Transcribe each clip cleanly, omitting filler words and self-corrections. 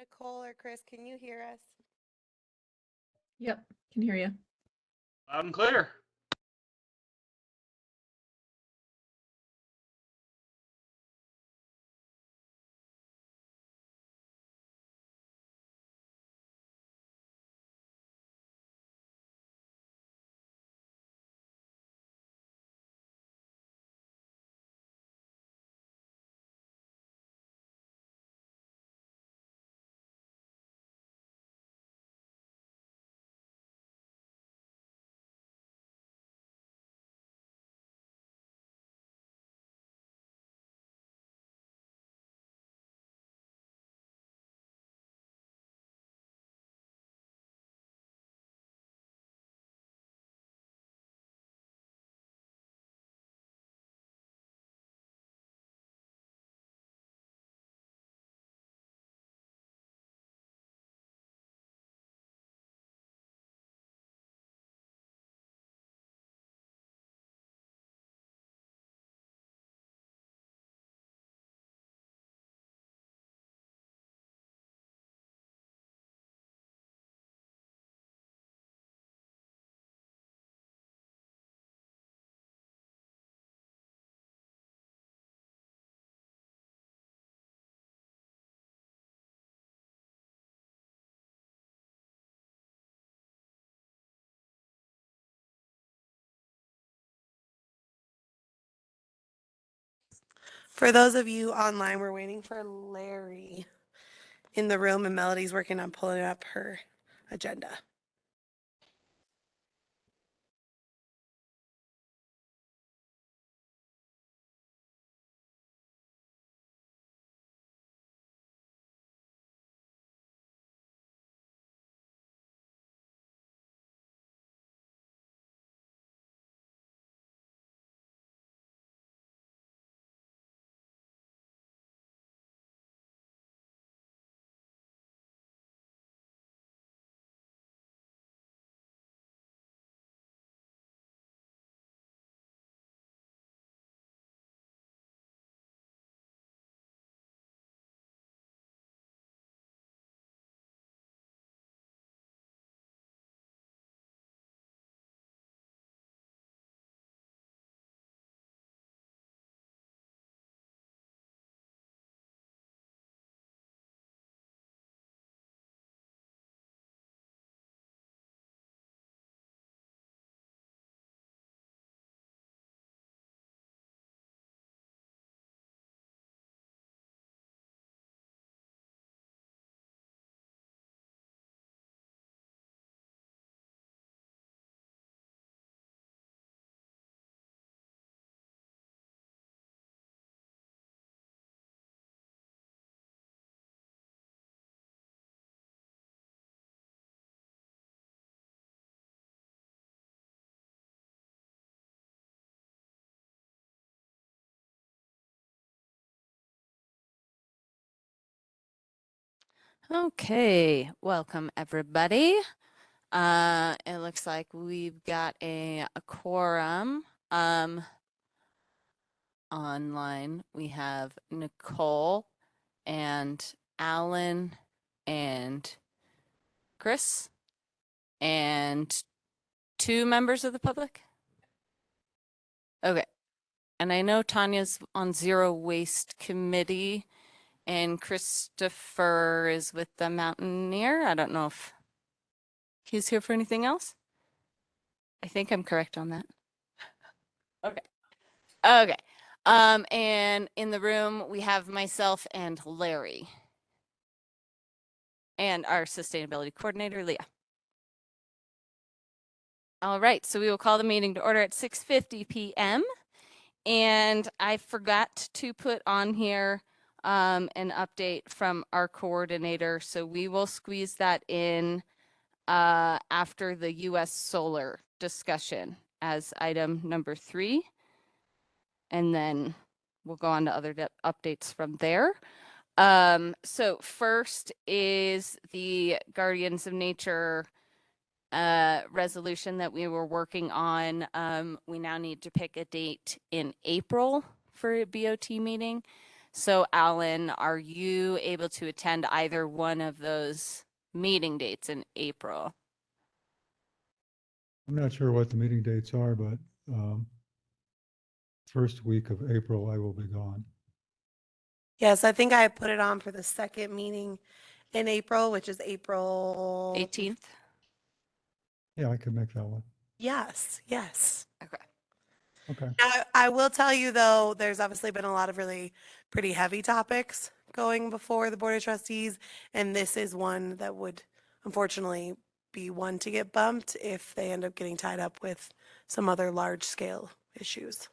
Nicole or Chris, can you hear us? Yep, can hear you. Loud and clear. For those of you online, we're waiting for Larry in the room, and Melody's working on pulling up her agenda. Okay, welcome everybody. It looks like we've got a quorum. Online we have Nicole and Alan and Chris and 2 members of the public. Okay, and I know Tanya's on Zero Waste Committee. And Christopher is with the Mountaineer. I don't know if he's here for anything else. I think I'm correct on that. Okay. Okay. And in the room we have myself and Larry. And our sustainability coordinator, Leah. All right, so we will call the meeting to order at 6:50 p.m. And I forgot to put on here an update from our coordinator. So we will squeeze that in after the US solar discussion as item number 3. And then we'll go on to other updates from there. So first is the Guardians of Nature resolution that we were working on. We now need to pick a date in April for a BOT meeting. So Alan, are you able to attend either one of those meeting dates in April? I'm not sure what the meeting dates are, but first week of April, I will be gone. Yes, I think I put it on for the second meeting in April, which is April 18th? Yeah, I could make that one. Yes, yes. Okay. Okay. Now, I will tell you though, there's obviously been a lot of really pretty heavy topics going before the Board of Trustees, and this is one that would unfortunately be one to get bumped if they end up getting tied up with some other large scale issues.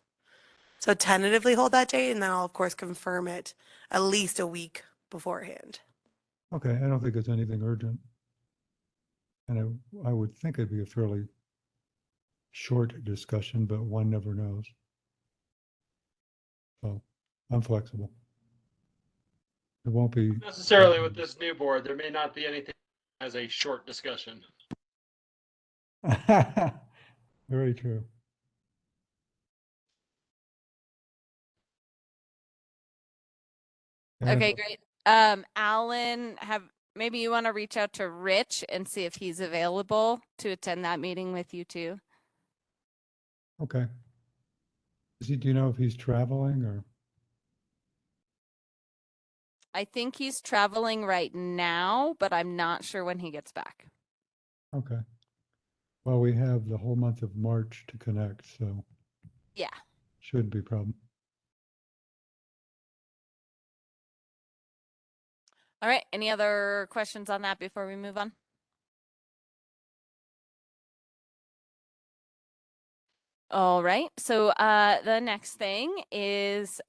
So tentatively hold that date, and then I'll of course confirm it at least a week beforehand. Okay, I don't think it's anything urgent. And I would think it'd be a fairly short discussion, but one never knows. So I'm flexible. It won't be. Necessarily with this new board, there may not be anything as a short discussion. Very true. Okay, great. Alan, maybe you want to reach out to Rich and see if he's available to attend that meeting with you too. Okay. Do you know if he's traveling or? I think he's traveling right now, but I'm not sure when he gets back. Okay. Well, we have the whole month of March to connect, so Yeah. shouldn't be a problem. All right. Any other questions on that before we move on? All right. So the next thing is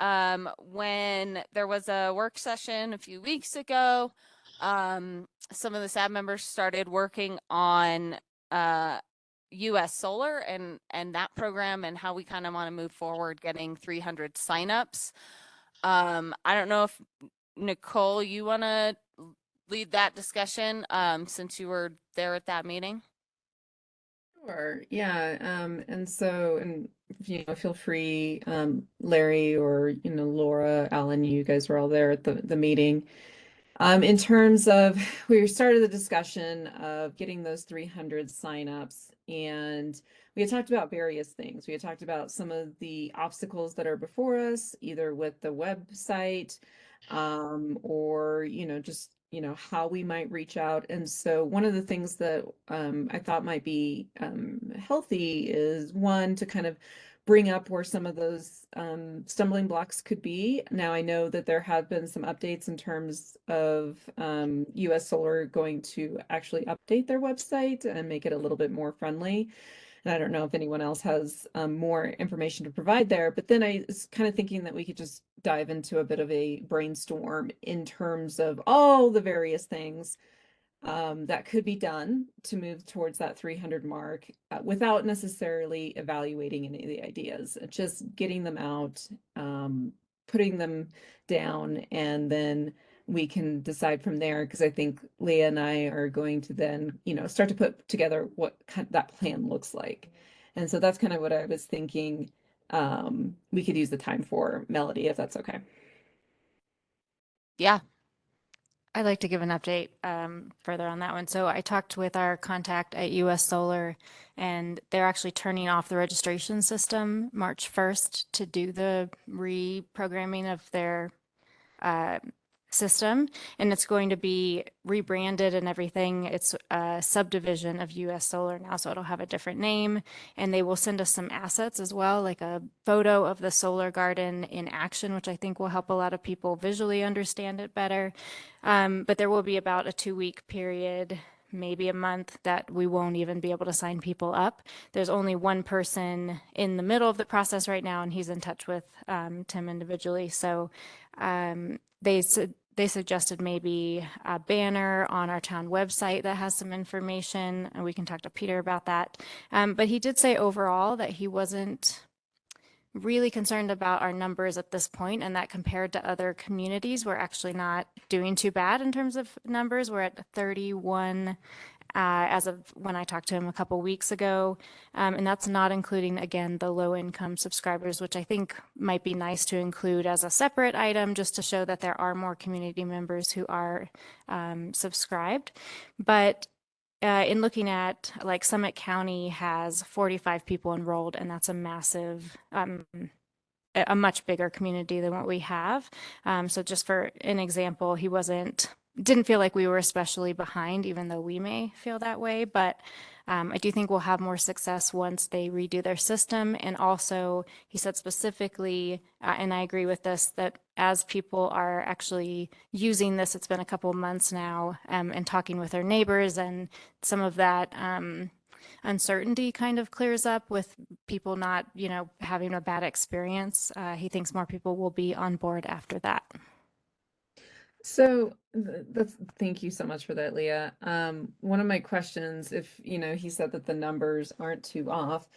when there was a work session a few weeks ago, some of the SAB members started working on US Solar and that program and how we kind of want to move forward getting 300 signups. I don't know if Nicole, you want to lead that discussion since you were there at that meeting? Sure. Yeah. And feel free, Larry or, Laura, Alan, you guys were all there at the meeting. In terms of, we started the discussion of getting those 300 signups, and we had talked about various things. We had talked about some of the obstacles that are before us, either with the website, or, just, how we might reach out. And so one of the things that I thought might be healthy is one, to kind of bring up where some of those stumbling blocks could be. Now, I know that there have been some updates in terms of US Solar going to actually update their website and make it a little bit more friendly. And I don't know if anyone else has more information to provide there, but then I was kind of thinking that we could just dive into a bit of a brainstorm in terms of all the various things that could be done to move towards that 300 mark without necessarily evaluating any of the ideas, just getting them out, putting them down, and then we can decide from there, because I think Leah and I are going to then, start to put together what that plan looks like. And so that's kind of what I was thinking we could use the time for, Melody, if that's okay. Yeah. I'd like to give an update further on that one. So I talked with our contact at US Solar, and they're actually turning off the registration system March 1st to do the reprogramming of their system, and it's going to be rebranded and everything. It's a subdivision of US Solar now, so it'll have a different name, and they will send us some assets as well, like a photo of the solar garden in action, which I think will help a lot of people visually understand it better. But there will be about a 2-week period, maybe a month, that we won't even be able to sign people up. There's only one person in the middle of the process right now, and he's in touch with Tim individually. So they suggested maybe a banner on our town website that has some information, and we can talk to Peter about that. But he did say overall that he wasn't really concerned about our numbers at this point, and that compared to other communities, we're actually not doing too bad in terms of numbers. We're at 31 as of when I talked to him a couple weeks ago. And that's not including, again, the low income subscribers, which I think might be nice to include as a separate item just to show that there are more community members who are subscribed. But in looking at, like, Summit County has 45 people enrolled, and that's a massive, a much bigger community than what we have. So just for an example, didn't feel like we were especially behind, even though we may feel that way. But I do think we'll have more success once they redo their system. And also, he said specifically, and I agree with this, that as people are actually using this, it's been a couple of months now, and talking with their neighbors, and some of that uncertainty kind of clears up with people not, having a bad experience. He thinks more people will be on board after that. So thank you so much for that, Leah. One of my questions, if he said that the numbers aren't too off,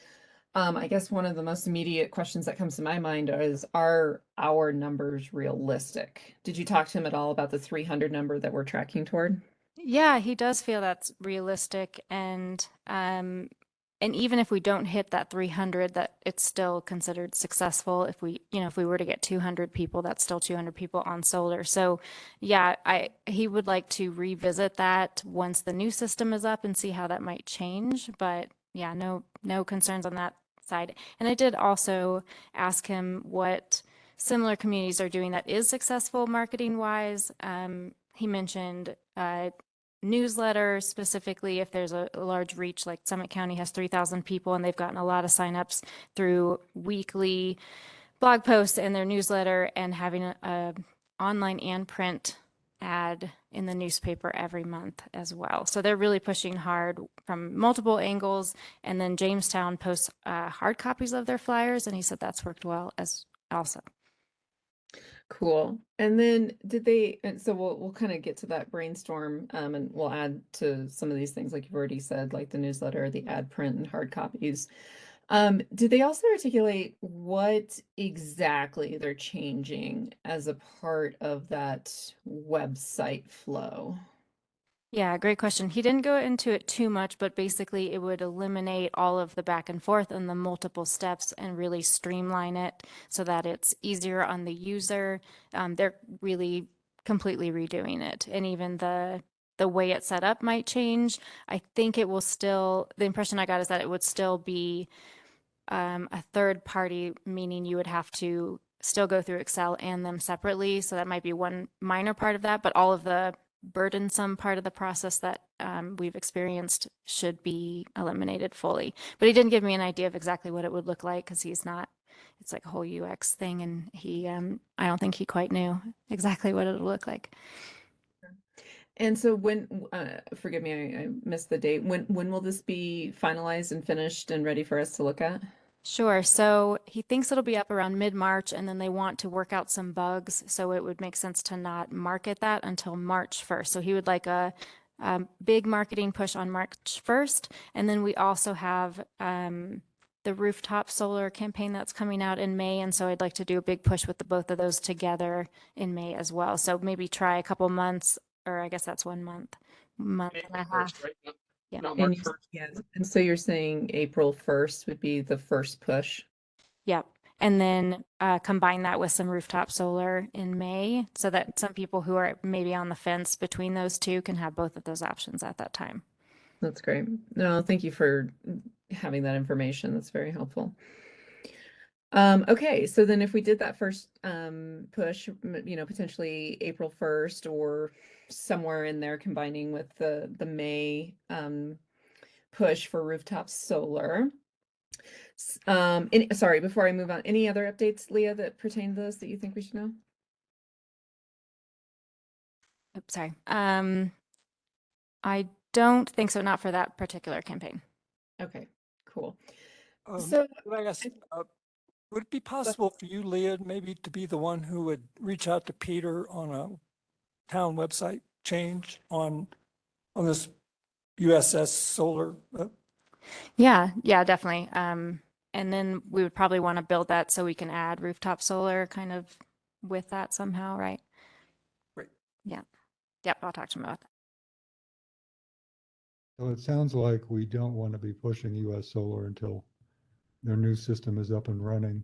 I guess one of the most immediate questions that comes to my mind is, are our numbers realistic? Did you talk to him at all about the 300 number that we're tracking toward? Yeah, he does feel that's realistic, and even if we don't hit that 300, that it's still considered successful. If we were to get 200 people, that's still 200 people on solar. So yeah, he would like to revisit that once the new system is up and see how that might change. But yeah, no concerns on that side. And I did also ask him what similar communities are doing that is successful marketing wise. He mentioned newsletter, specifically if there's a large reach, like Summit County has 3,000 people, and they've gotten a lot of signups through weekly blog posts in their newsletter, and having a online and print ad in the newspaper every month as well. So they're really pushing hard from multiple angles. And then Jamestown posts hard copies of their flyers, and he said that's worked well as also. Cool. And then and so we'll kind of get to that brainstorm, and we'll add to some of these things, like you've already said, like the newsletter, the ad print, and hard copies. Did they also articulate what exactly they're changing as a part of that website flow? Yeah, great question. He didn't go into it too much, but basically it would eliminate all of the back and forth and the multiple steps and really streamline it so that it's easier on the user. They're really completely redoing it. And even the way it's set up might change. I think it will still, the impression I got is that it would still be a third party, meaning you would have to still go through Excel and them separately. So that might be one minor part of that, but all of the burdensome part of the process that we've experienced should be eliminated fully. But he didn't give me an idea of exactly what it would look like, because it's like a whole UX thing, and I don't think he quite knew exactly what it would look like. And so forgive me, I missed the date. When will this be finalized and finished and ready for us to look at? Sure. So he thinks it'll be up around mid-March, and then they want to work out some bugs. So it would make sense to not market that until March 1st. So he would like a big marketing push on March 1st. And then we also have the rooftop solar campaign that's coming out in May. And so I'd like to do a big push with both of those together in May as well. So maybe try a couple months, or I guess that's 1 month, month and a half. First, right? Yeah. Not March And 1st. yes, and so you're saying April 1st would be the first push? Yep. And then combine that with some rooftop solar in May, so that some people who are maybe on the fence between those two can have both of those options at that time. That's great. No, thank you for having that information. That's very helpful. Okay, so then if we did that first push, potentially April 1st or somewhere in there, combining with the May push for rooftop solar. Sorry, before I move on, any other updates, Leah, that pertain to this that you think we should know? Oops, sorry. I don't think so, not for that particular campaign. Okay, cool. Could I ask, would it be possible for you, Leah, maybe to be the one who would reach out to Peter on a town website change on this USS solar? Yeah, definitely. And then we would probably want to build that so we can add rooftop solar kind of with that somehow, right? Great. Yeah. Yep, I'll talk to him about that. So it sounds like we don't want to be pushing US Solar until their new system is up and running.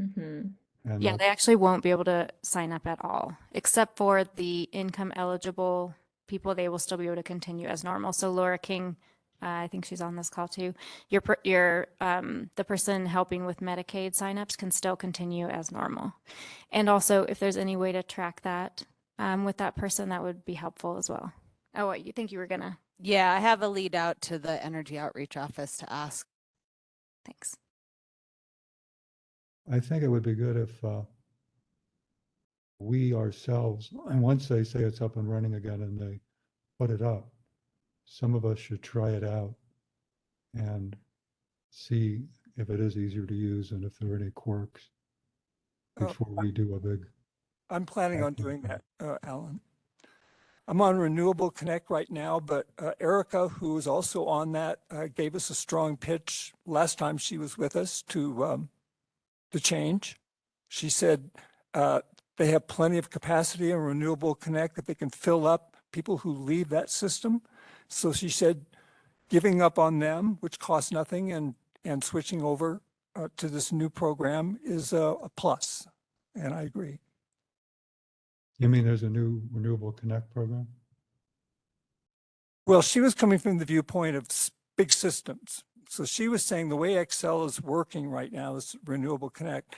Mm-hmm. And Yeah, they actually won't be able to sign up at all, except for the income eligible people. They will still be able to continue as normal. So Laura King, I think she's on this call too. The person helping with Medicaid signups can still continue as normal. And also, if there's any way to track that with that person, that would be helpful as well. Oh, what you think you were gonna? Yeah, I have a lead out to the Energy Outreach Office to ask. Thanks. I think it would be good if we ourselves, and once they say it's up and running again and they put it up, some of us should try it out and see if it is easier to use and if there are any quirks before we do a big. I'm planning on doing that, Alan. I'm on Renewable Connect right now, but Erica, who is also on that, gave us a strong pitch last time she was with us to change. She said they have plenty of capacity in Renewable Connect that they can fill up people who leave that system. So she said giving up on them, which costs nothing, and switching over to this new program is a plus. And I agree. You mean there's a new Renewable Connect program? Well, she was coming from the viewpoint of big systems. So she was saying the way Excel is working right now, this Renewable Connect,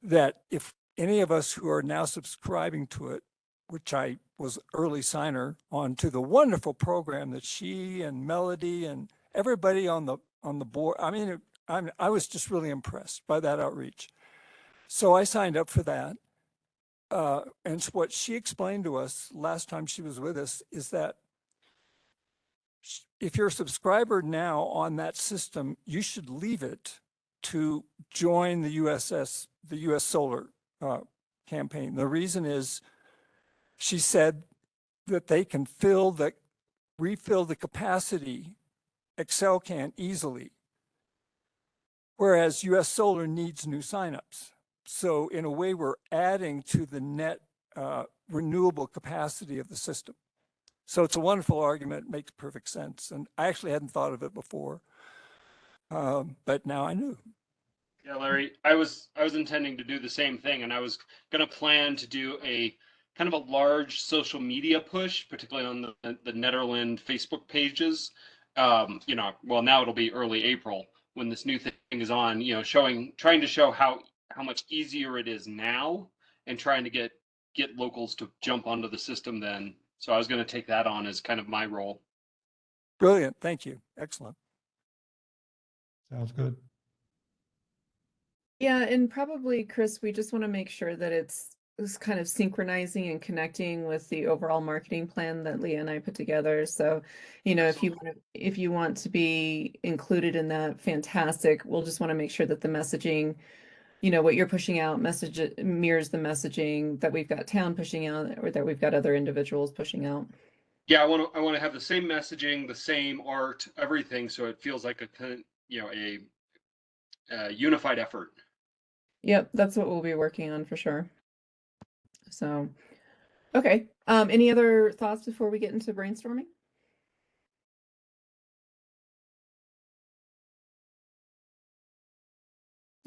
that if any of us who are now subscribing to it, which I was early signer on to the wonderful program that she and Melody and everybody on the board, I mean, I was just really impressed by that outreach. So I signed up for that. And what she explained to us last time she was with us is that if you're a subscriber now on that system, you should leave it to join the US Solar campaign. The reason is, she said that they can refill the capacity Excel can easily, whereas US Solar needs new signups. So in a way, we're adding to the net renewable capacity of the system. So it's a wonderful argument, makes perfect sense. And I actually hadn't thought of it before, but now I knew. Yeah, Larry, I was intending to do the same thing, and I was going to plan to do a kind of a large social media push, particularly on the Nederland Facebook pages. You know, well, now it'll be early April when this new thing is on. You know, trying to show how much easier it is now, and trying to get locals to jump onto the system then. So I was going to take that on as kind of my role. Brilliant. Thank you. Excellent. Sounds good. Yeah, and probably, Chris, we just want to make sure that it's kind of synchronizing and connecting with the overall marketing plan that Leah and I put together. So, you know, if you want to be included in that, fantastic. We'll just want to make sure that the messaging, you know, what you're pushing out message mirrors the messaging that we've got town pushing out, or that we've got other individuals pushing out. Yeah, I want to have the same messaging, the same art, everything, so it feels like a unified effort. Yep, that's what we'll be working on for sure. So, okay. Any other thoughts before we get into brainstorming?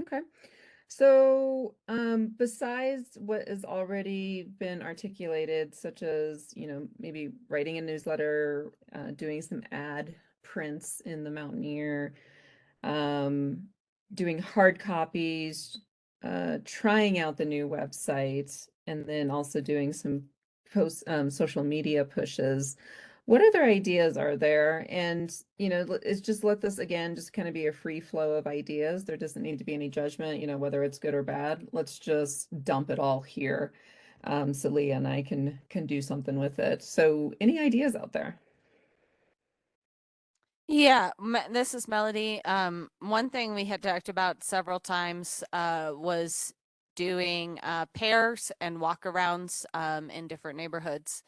Okay. So, besides what has already been articulated, such as, you know, maybe writing a newsletter, doing some ad prints in the Mountaineer, doing hard copies, trying out the new website, and then also doing some social media pushes. What other ideas are there? And, you know, it's just let this again just kind of be a free flow of ideas. There doesn't need to be any judgment, you know, whether it's good or bad. Let's just dump it all here. So Leah and I can do something with it. So any ideas out there? Yeah, this is Melody. One thing we had talked about several times was doing pairs and walkarounds in different neighborhoods.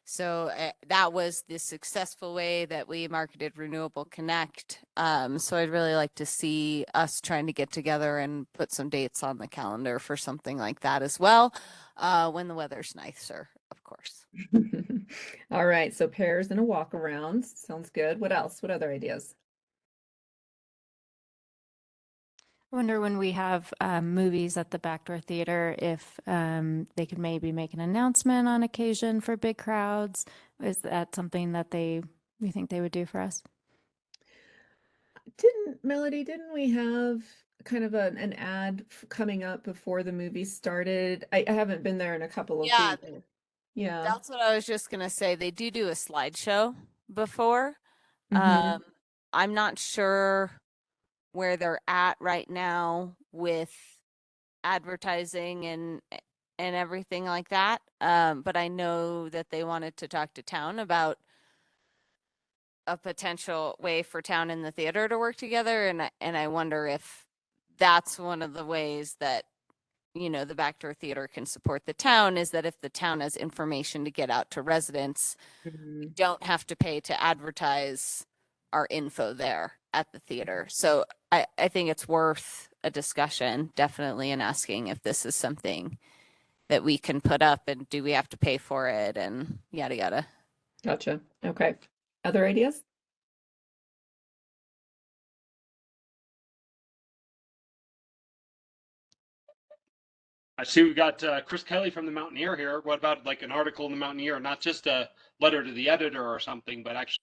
So that was the successful way that we marketed Renewable Connect. So I'd really like to see us trying to get together and put some dates on the calendar for something like that as well, when the weather's nicer. of course. All right, so pairs and a walk around. Sounds good. What else? What other ideas? I wonder when we have movies at the Backdoor Theater if they could maybe make an announcement on occasion for big crowds. Is that something that we think they would do for us? Didn't we have kind of an ad coming up before the movie started? I haven't been there in a couple of Yeah, weeks. Yeah. that's what I was just gonna say. They do a slideshow before. Mhm. I'm not sure where they're at right now with advertising and everything like that. But I know that they wanted to talk to town about a potential way for town and the theater to work together, and I wonder if that's one of the ways that the Backdoor Theater can support the town, is that if the town has information to get out to residents, we Mhm. don't have to pay to advertise our info there at the theater. So I think it's worth a discussion, definitely, and asking if this is something that we can put up, and do we have to pay for it, and yada yada. Gotcha. Okay. Other ideas? I see we've got Chris Kelly from the Mountaineer here. What about like an article in the Mountaineer, not just a letter to the editor or something, but actually,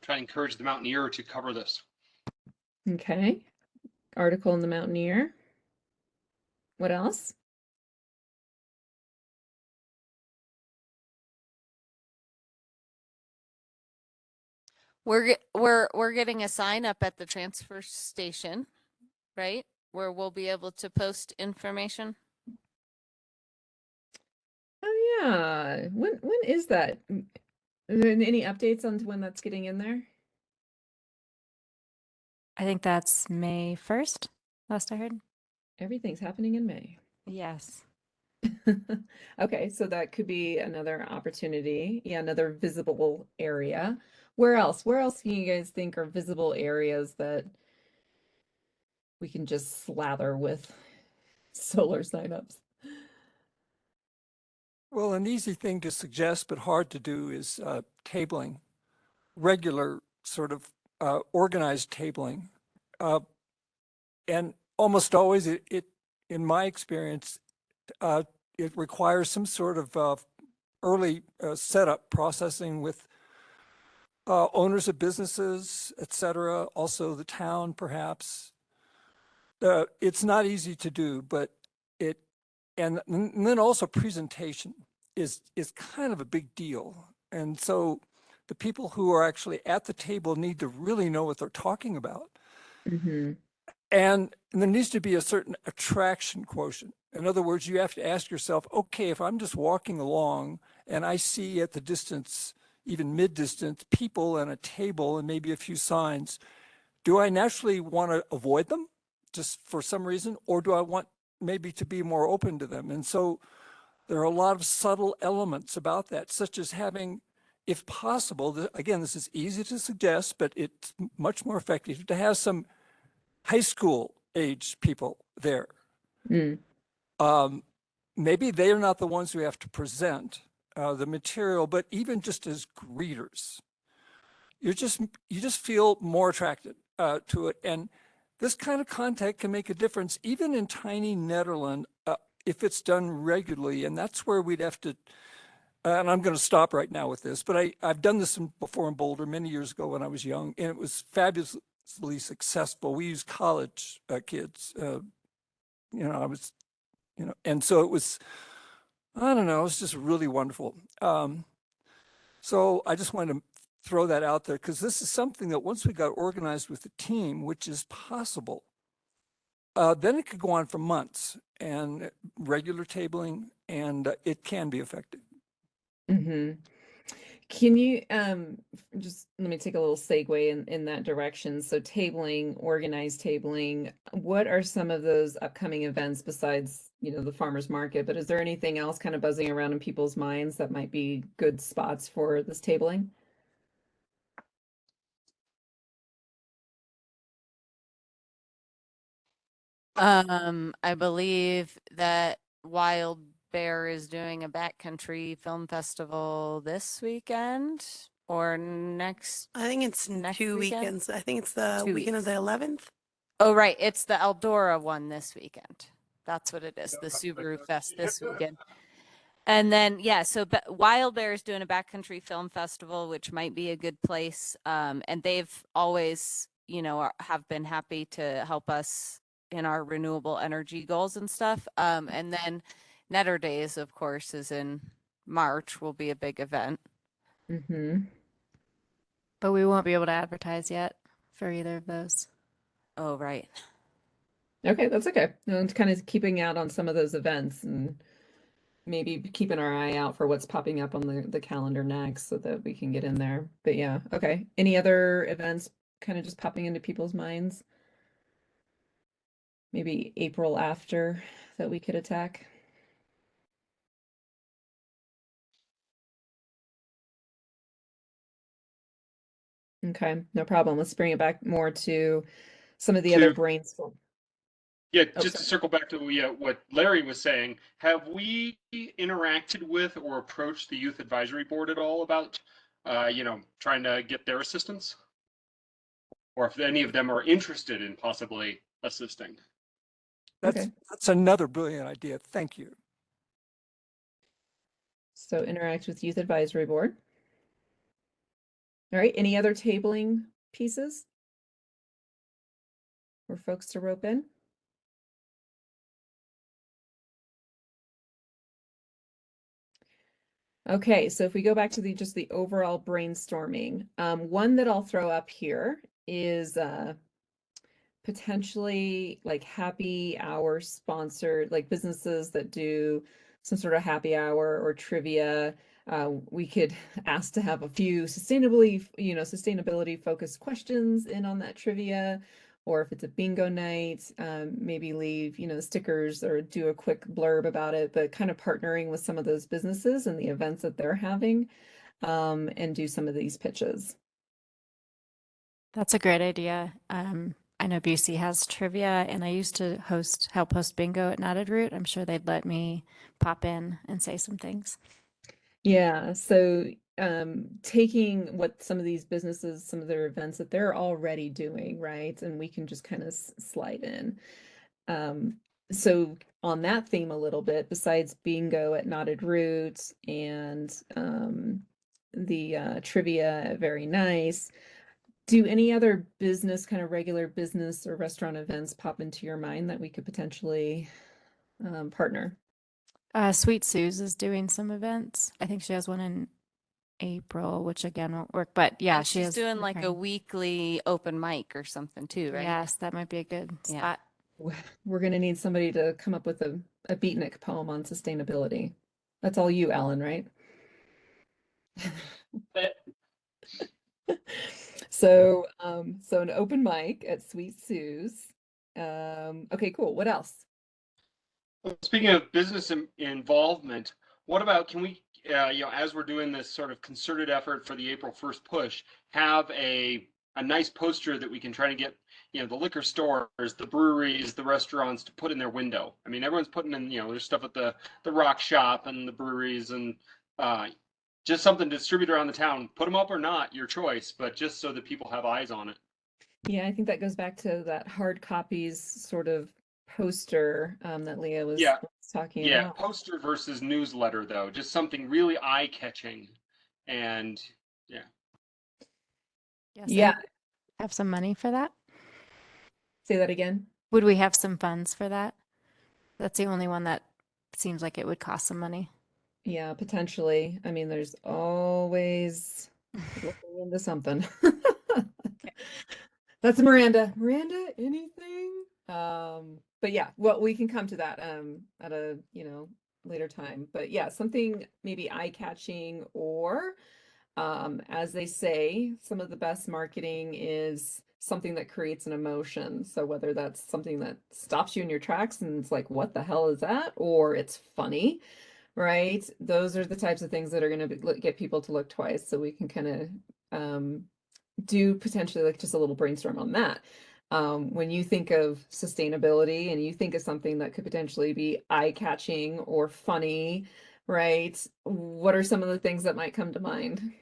try to encourage the Mountaineer to cover this. Okay. Article in the Mountaineer. What else? We're getting a sign up at the transfer station, right? Where we'll be able to post information. Oh yeah. When is that? Are there any updates on when that's getting in there? I think that's May 1st, last I heard. Everything's happening in May. Yes. Okay, so that could be another opportunity. Yeah, another visible area. Where else? Where else do you guys think are visible areas that we can just slather with solar signups? Well, an easy thing to suggest, but hard to do, is tabling, regular sort of organized tabling. And almost always in my experience, it requires some sort of early setup processing with owners of businesses, et cetera, also the town perhaps. It's not easy to do, but and then also presentation is kind of a big deal. And so the people who are actually at the table need to really know what they're talking about. Mm-hmm. And there needs to be a certain attraction quotient. In other words, you have to ask yourself, okay, if I'm just walking along and I see at the distance, even mid-distance, people and a table and maybe a few signs, do I naturally want to avoid them just for some reason, or do I want maybe to be more open to them? And so there are a lot of subtle elements about that, such as having, if possible, again, this is easy to suggest, but it's much more effective to have some high school age people there. Mm. Maybe they're not the ones who have to present the material, but even just as greeters, you just feel more attracted to it. And this kind of contact can make a difference, even in tiny Nederland, if it's done regularly. And that's where we'd have to. And I'm going to stop right now with this, but I've done this before in Boulder many years ago when I was young, and it was fabulously successful. We used college kids. I was, and so it was. I don't know. It was just really wonderful. So I just wanted to throw that out there because this is something that once we got organized with the team, which is possible, then it could go on for months and regular tabling, and it can be effective. Mm-hmm. Can you just let me take a little segue in that direction. So tabling, organized tabling, what are some of those upcoming events besides, the farmers market, but is there anything else kind of buzzing around in people's minds that might be good spots for this tabling? I believe that Wild Bear is doing a backcountry film festival this weekend or next. I think it's Next 2 weekend? weekends. I think it's the 2 weekend of the weeks. 11th. Oh, right. It's the Eldora one this weekend. That's what it is. The Subaru Fest this weekend. And then, yeah, so Wild Bear is doing a backcountry film festival, which might be a good place. And they've always, have been happy to help us in our renewable energy goals and stuff. And then Netter Days, of course, is in March, will be a big event. Mm-hmm. But we won't be able to advertise yet for either of those. Oh, right. Okay, that's okay. No, it's kind of keeping out on some of those events and maybe keeping our eye out for what's popping up on the calendar next so that we can get in there. But yeah, okay. Any other events kind of just popping into people's minds? Maybe April after that we could attack? Okay, no problem. Let's bring it back more to some of the other To- brainstorm. Yeah, Oh, just to sorry. circle back to what Larry was saying, have we interacted with or approached the youth advisory board at all about, trying to get their assistance? Or if any of them are interested in possibly assisting? Okay. That's another brilliant idea. Thank you. So interact with youth advisory board. All right, any other tabling pieces? For folks to rope in? Okay, so if we go back to just the overall brainstorming, one that I'll throw up here is potentially like happy hour sponsored, like businesses that do some sort of happy hour or trivia. We could ask to have a few sustainability focused questions in on that trivia, or if it's a bingo night, maybe leave, stickers or do a quick blurb about it, but kind of partnering with some of those businesses and the events that they're having, and do some of these pitches. That's a great idea. I know BC has trivia, and I used to help host bingo at Knotted Root. I'm sure they'd let me pop in and say some things. Yeah, so taking what some of these businesses, some of their events that they're already doing, right? And we can just kind of slide in. So on that theme a little bit, besides bingo at Knotted Roots and the trivia at Very Nice, do any other business, kind of regular business or restaurant events pop into your mind that we could potentially partner? Sweet Sue's is doing some events. I think she has one in April, which again won't work. But yeah, And she she's has doing like a recurring. weekly open mic or something too, right? Yes, that might be a good Yeah. spot. We're going to need somebody to come up with a beatnik poem on sustainability. That's all you, Alan, right? So an open mic at Sweet Sue's. Okay, cool. What else? Well, speaking of business involvement, what about, can we, as we're doing this sort of concerted effort for the April 1st push, have a nice poster that we can try to get, the liquor stores, the breweries, the restaurants to put in their window. I mean, everyone's putting in, there's stuff at the rock shop and the breweries and just something to distribute around the town. Put them up or not, your choice, but just so that people have eyes on it. Yeah, I think that goes back to that hard copies sort of poster that Leah was Yeah. talking Yeah, about. poster versus newsletter though, just something really eye-catching, and yeah. Yes, Yeah, have some money for that? say that again. Would we have some funds for that? That's the only one that seems like it would cost some money. Yeah, potentially. I mean, there's always looking into something. That's Miranda. Miranda, anything? But yeah, well, we can come to that at a, later time. But yeah, something maybe eye-catching or as they say, some of the best marketing is something that creates an emotion. So whether that's something that stops you in your tracks and it's like, what the hell is that? Or it's funny, right? Those are the types of things that are going to get people to look twice. So we can kind of do potentially like just a little brainstorm on that. When you think of sustainability and you think of something that could potentially be eye-catching or funny, right? What are some of the things that might come to mind?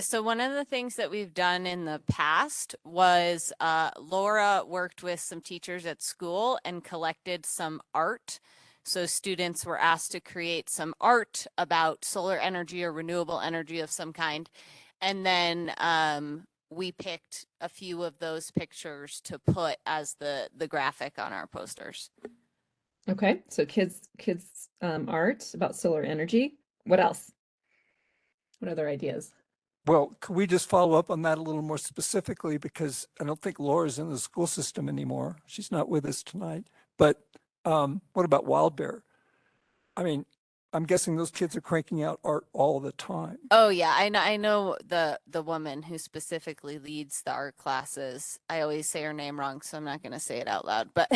So one of the things that we've done in the past was Laura worked with some teachers at school and collected some art. So students were asked to create some art about solar energy or renewable energy of some kind. And then we picked a few of those pictures to put as the graphic on our posters. Okay, so kids art about solar energy. What else? What other ideas? Well, could we just follow up on that a little more specifically? Because I don't think Laura's in the school system anymore. She's not with us tonight. But what about Wild Bear? I mean, I'm guessing those kids are cranking out art all the time. Oh yeah, I know the woman who specifically leads the art classes. I always say her name wrong, so I'm not going to say it out loud, but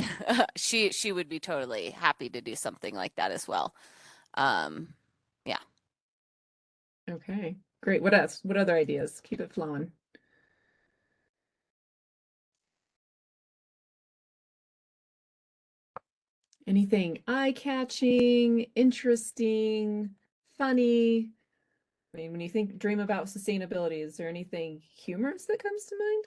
she would be totally happy to do something like that as well. Yeah. Okay, great. What else? What other ideas? Keep it flowing. Anything eye-catching, interesting, funny? I mean, when you dream about sustainability, is there anything humorous that comes to mind?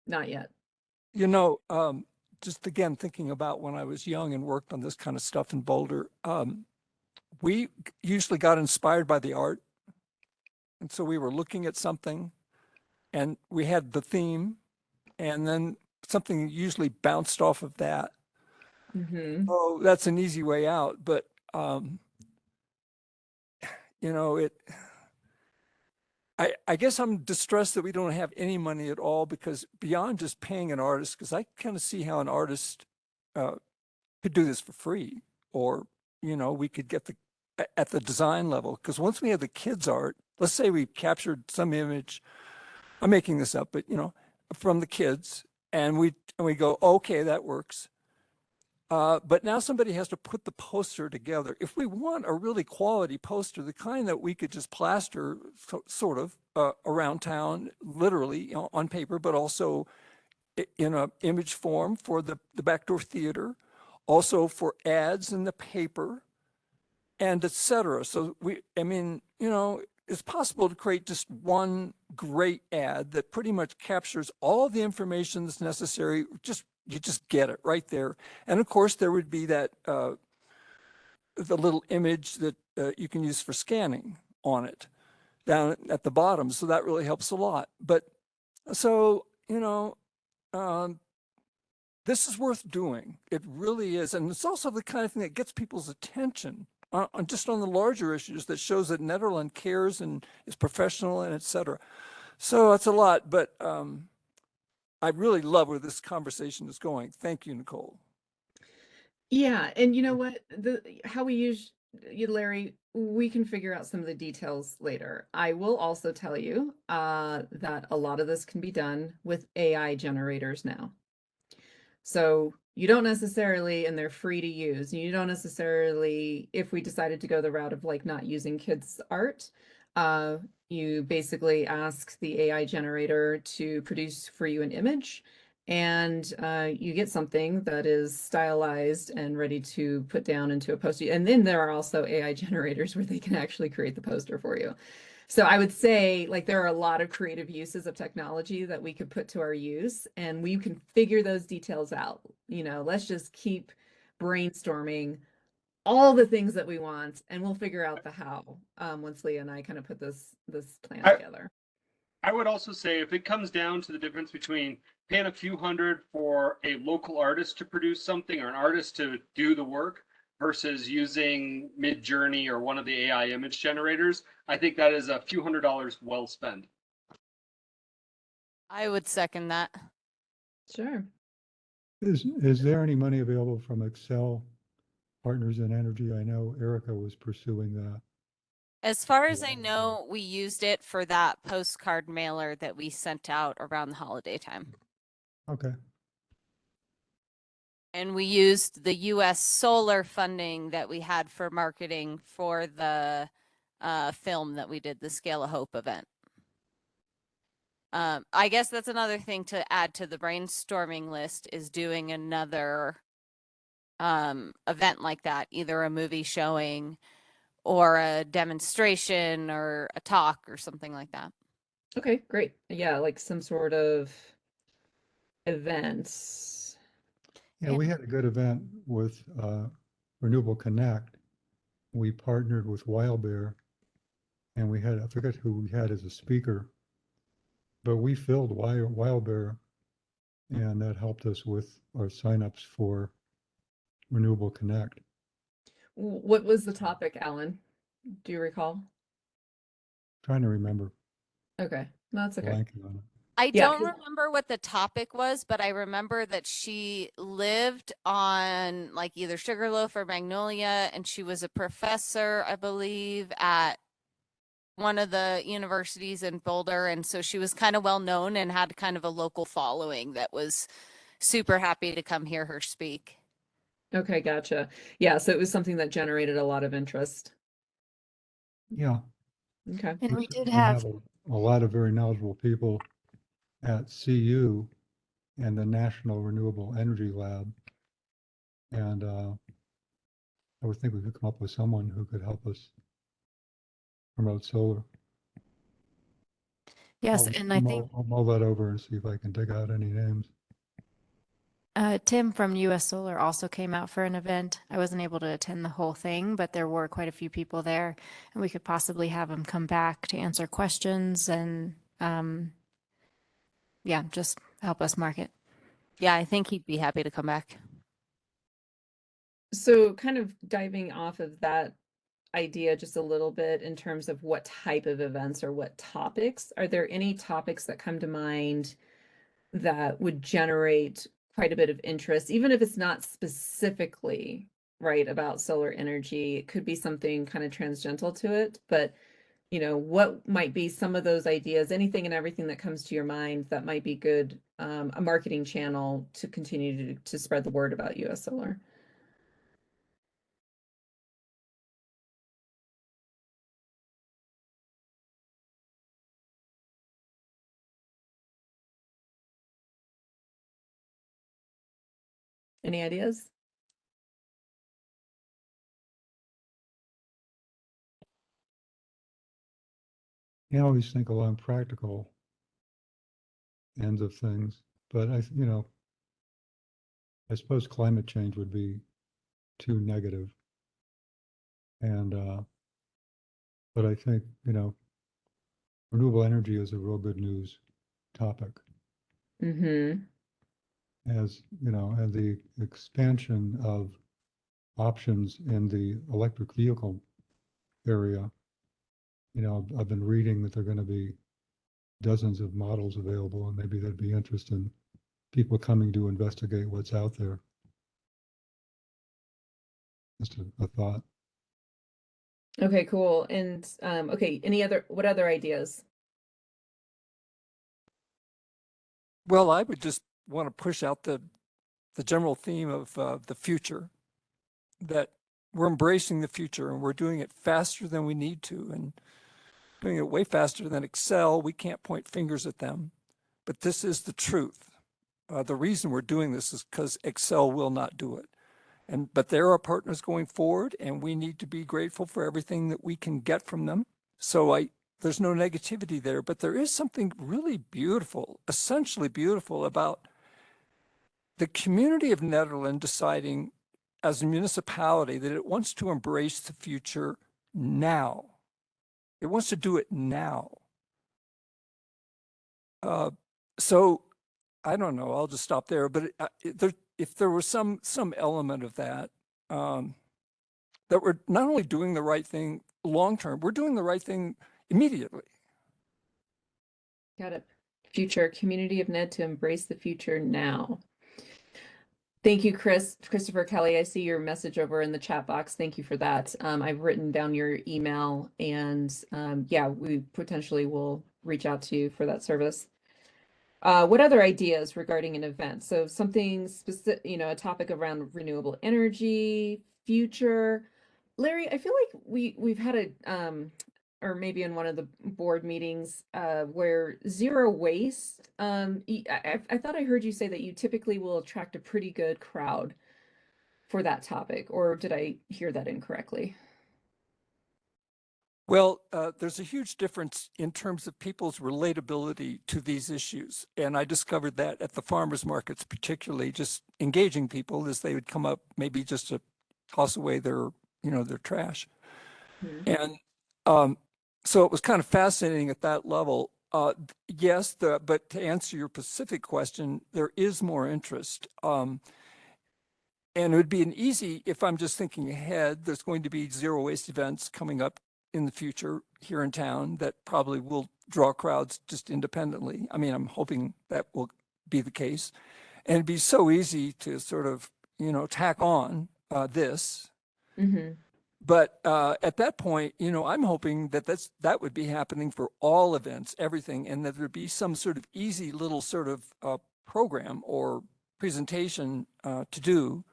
Not yet. You know, just again, thinking about when I was young and worked on this kind of stuff in Boulder, we usually got inspired by the art. And so we were looking at something and we had the theme, and then something usually bounced off of that. Mm-hmm. Oh, that's an easy way out. But, you know, I guess I'm distressed that we don't have any money at all, because beyond just paying an artist, because I kind of see how an artist could do this for free, or, you know, we could get at the design level. Because once we have the kids' art, let's say we captured some image, I'm making this up, but, you know, from the kids, and we go, okay, that works. But now somebody has to put the poster together. If we want a really quality poster, the kind that we could just plaster sort of around town, literally, you know, on paper, but also in an image form for the backdoor theater, also for ads in the paper, and etc. So I mean, you know, it's possible to create just one great ad that pretty much captures all the information that's necessary. You just get it right there. And of course, there would be that the little image that you can use for scanning on it down at the bottom. So that really helps a lot. But so, you know, this is worth doing. It really is. And it's also the kind of thing that gets people's attention just on the larger issues, that shows that Nederland cares and is professional and et cetera. So that's a lot, but I really love where this conversation is going. Thank you, Nicole. Yeah, and you know what? How we use you, Larry, we can figure out some of the details later. I will also tell you that a lot of this can be done with AI generators now. So you don't necessarily, and they're free to use, you don't necessarily, if we decided to go the route of like not using kids' art, you basically ask the AI generator to produce for you an image, and you get something that is stylized and ready to put down into a poster. And then there are also AI generators where they can actually create the poster for you. So I would say, like, there are a lot of creative uses of technology that we could put to our use, and we can figure those details out. You know, let's just keep brainstorming all the things that we want, and we'll figure out the how once Leah and I kind of put this plan together. I would also say, if it comes down to the difference between paying a few hundred for a local artist to produce something, or an artist to do the work, versus using Midjourney or one of the AI image generators, I think that is a few $100s well spent. I would second that. Sure. Is there any money available from Excel Partners in Energy? I know Erica was pursuing that. As far as I know, we used it for that postcard mailer that we sent out around the holiday time. Okay. And we used the US solar funding that we had for marketing for the film that we did, the Scale of Hope event. I guess that's another thing to add to the brainstorming list is doing another event like that, either a movie showing or a demonstration or a talk or something like that. Okay, great. Yeah, like some sort of events. Yeah, we had a good event with Renewable Connect. We partnered with Wild Bear, and we had, I forget who we had as a speaker, but we filled Wild Bear, and that helped us with our signups for Renewable Connect. What was the topic, Alan? Do you recall? Trying to remember, Okay, no, that's okay. blanking on it. I Yeah, don't 'cause- remember what the topic was, but I remember that she lived on like either Sugarloaf or Magnolia, and she was a professor, I believe, at one of the universities in Boulder. And so she was kind of well known and had kind of a local following that was super happy to come hear her speak. Okay, gotcha. Yeah, so it was something that generated a lot of interest. Yeah, Okay. And we certainly did have, a lot of very knowledgeable people at CU and the National Renewable Energy Lab. And I would think we could come up with someone who could help us promote solar. yes, and I think I'll mull that over and see if I can dig out any names. Tim from US Solar also came out for an event. I wasn't able to attend the whole thing, but there were quite a few people there, and we could possibly have him come back to answer questions and, yeah, just help us market. Yeah, I think he'd be happy to come back. So kind of diving off of that idea just a little bit in terms of what type of events or what topics, are there any topics that come to mind that would generate quite a bit of interest, even if it's not specifically right about solar energy? It could be something kind of tangential to it, but you know, what might be some of those ideas, anything and everything that comes to your mind that might be good, a marketing channel to continue to spread the word about US Solar? Any ideas? I always think along practical ends of things, but I suppose climate change would be too negative. And, but I think, renewable energy is a real good news topic. Mm-hmm. And the expansion of options in the electric vehicle area, I've been reading that there are going to be dozens of models available, and maybe there'd be interest in people coming to investigate what's out there. Just a thought. Okay, cool. And okay, what other ideas? Well, I would just want to push out the general theme of the future, that we're embracing the future and we're doing it faster than we need to, and doing it way faster than Excel. We can't point fingers at them, but this is the truth. The reason we're doing this is because Excel will not do it. But they're our partners going forward, and we need to be grateful for everything that we can get from them. So there's no negativity there, but there is something really beautiful, essentially beautiful, about the community of Nederland deciding as a municipality that it wants to embrace the future now. It wants to do it now. So I don't know, I'll just stop there, but if there was some element of that, that we're not only doing the right thing long-term, we're doing the right thing immediately. Got it. Future, community of Ned to embrace the future now. Thank you, Christopher Kelly. I see your message over in the chat box. Thank you for that. I've written down your email, and yeah, we potentially will reach out to you for that service. What other ideas regarding an event? So something specific, you know, a topic around renewable energy, future. Larry, I feel like we've had or maybe in one of the board meetings, where zero waste. I thought I heard you say that you typically will attract a pretty good crowd for that topic, or did I hear that incorrectly? Well, there's a huge difference in terms of people's relatability to these issues. And I discovered that at the farmers markets, particularly just engaging people as they would come up, maybe just to toss away their, their trash. Mhm. And so it was kind of fascinating at that level. Yes, but to answer your specific question, there is more interest. And it would be an easy, if I'm just thinking ahead, there's going to be zero waste events coming up in the future here in town that probably will draw crowds just independently. I mean, I'm hoping that will be the case. And it'd be so easy to sort of, tack on this. Mm-hmm. But at that point, I'm hoping that that would be happening for all events, everything, and that there'd be some sort of easy little sort of program or presentation to do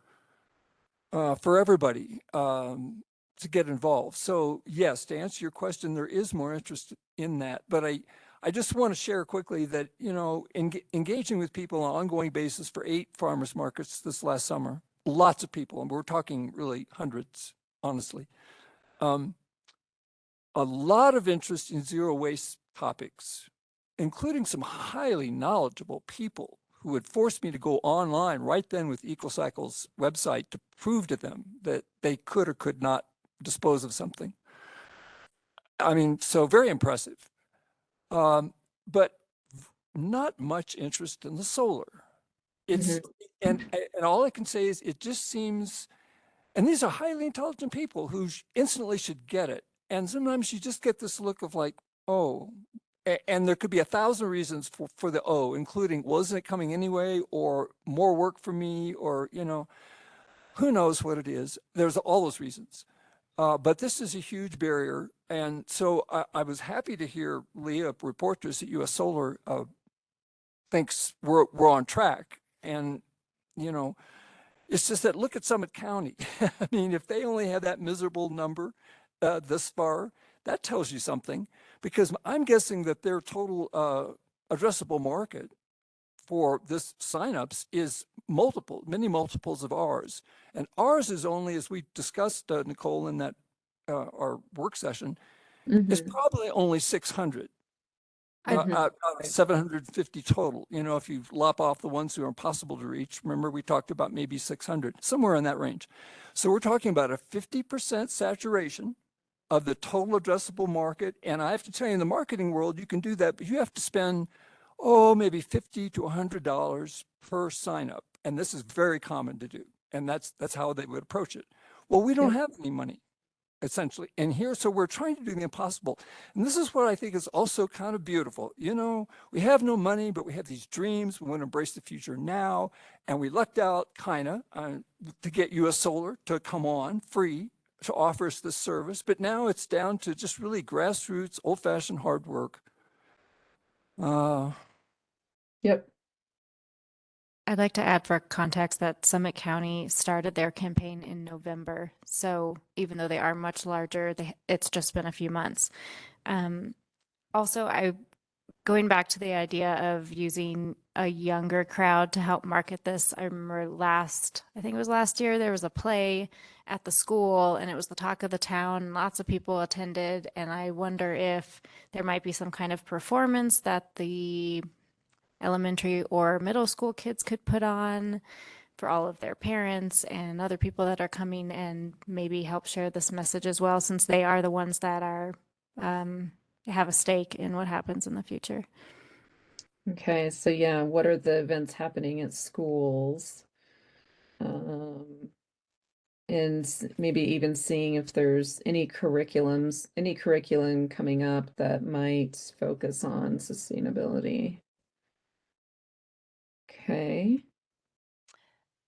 for everybody to get involved. So yes, to answer your question, there is more interest in that. But I just want to share quickly that, engaging with people on an ongoing basis for 8 farmers markets this last summer, lots of people, and we're talking really hundreds, honestly. A lot of interest in zero waste topics, including some highly knowledgeable people who had forced me to go online right then with EcoCycle's website to prove to them that they could or could not dispose of something. I mean, so very impressive. But not much interest in the solar. It's and all I can say is it just seems, and these are highly intelligent people who instantly should get it. And sometimes you just get this look of like, oh, and there could be 1,000 reasons for the oh, including, well, isn't it coming anyway, or more work for me, or, who knows what it is. There's all those reasons. But this is a huge barrier. And so I was happy to hear Leah report to us that US Solar thinks we're on track. And, it's just that look at Summit County. I mean, if they only have that miserable number this far, that tells you something, because I'm guessing that their total addressable market for this signups is many multiples of ours. And ours is only, as we discussed, Nicole, in that our work session, is probably only 600. Out of 750 total. If you lop off the ones who are impossible to reach, remember we talked about maybe 600, somewhere in that range. So we're talking about a 50% saturation of the total addressable market. And I have to tell you, in the marketing world, you can do that, but you have to spend, maybe $50 to $100 per sign up. And this is very common to do. And that's how they would approach it. Well, we don't have any money, essentially. And here, so we're trying to do the impossible. And this is what I think is also kind of beautiful. We have no money, but we have these dreams. We want to embrace the future now. And we lucked out kind of to get US Solar to come on free to offer us this service. But now it's down to just really grassroots, old-fashioned hard work. Yep. I'd like to add for context that Summit County started their campaign in November. So even though they are much larger, it's just been a few months. Also, going back to the idea of using a younger crowd to help market this, I remember I think it was last year, there was a play at the school and it was the talk of the town. Lots of people attended. And I wonder if there might be some kind of performance that the elementary or middle school kids could put on for all of their parents and other people that are coming, and maybe help share this message as well, since they are the ones that are have a stake in what happens in the future. Okay, so yeah, what are the events happening at schools? And maybe even seeing if there's any curriculum coming up that might focus on sustainability. Okay.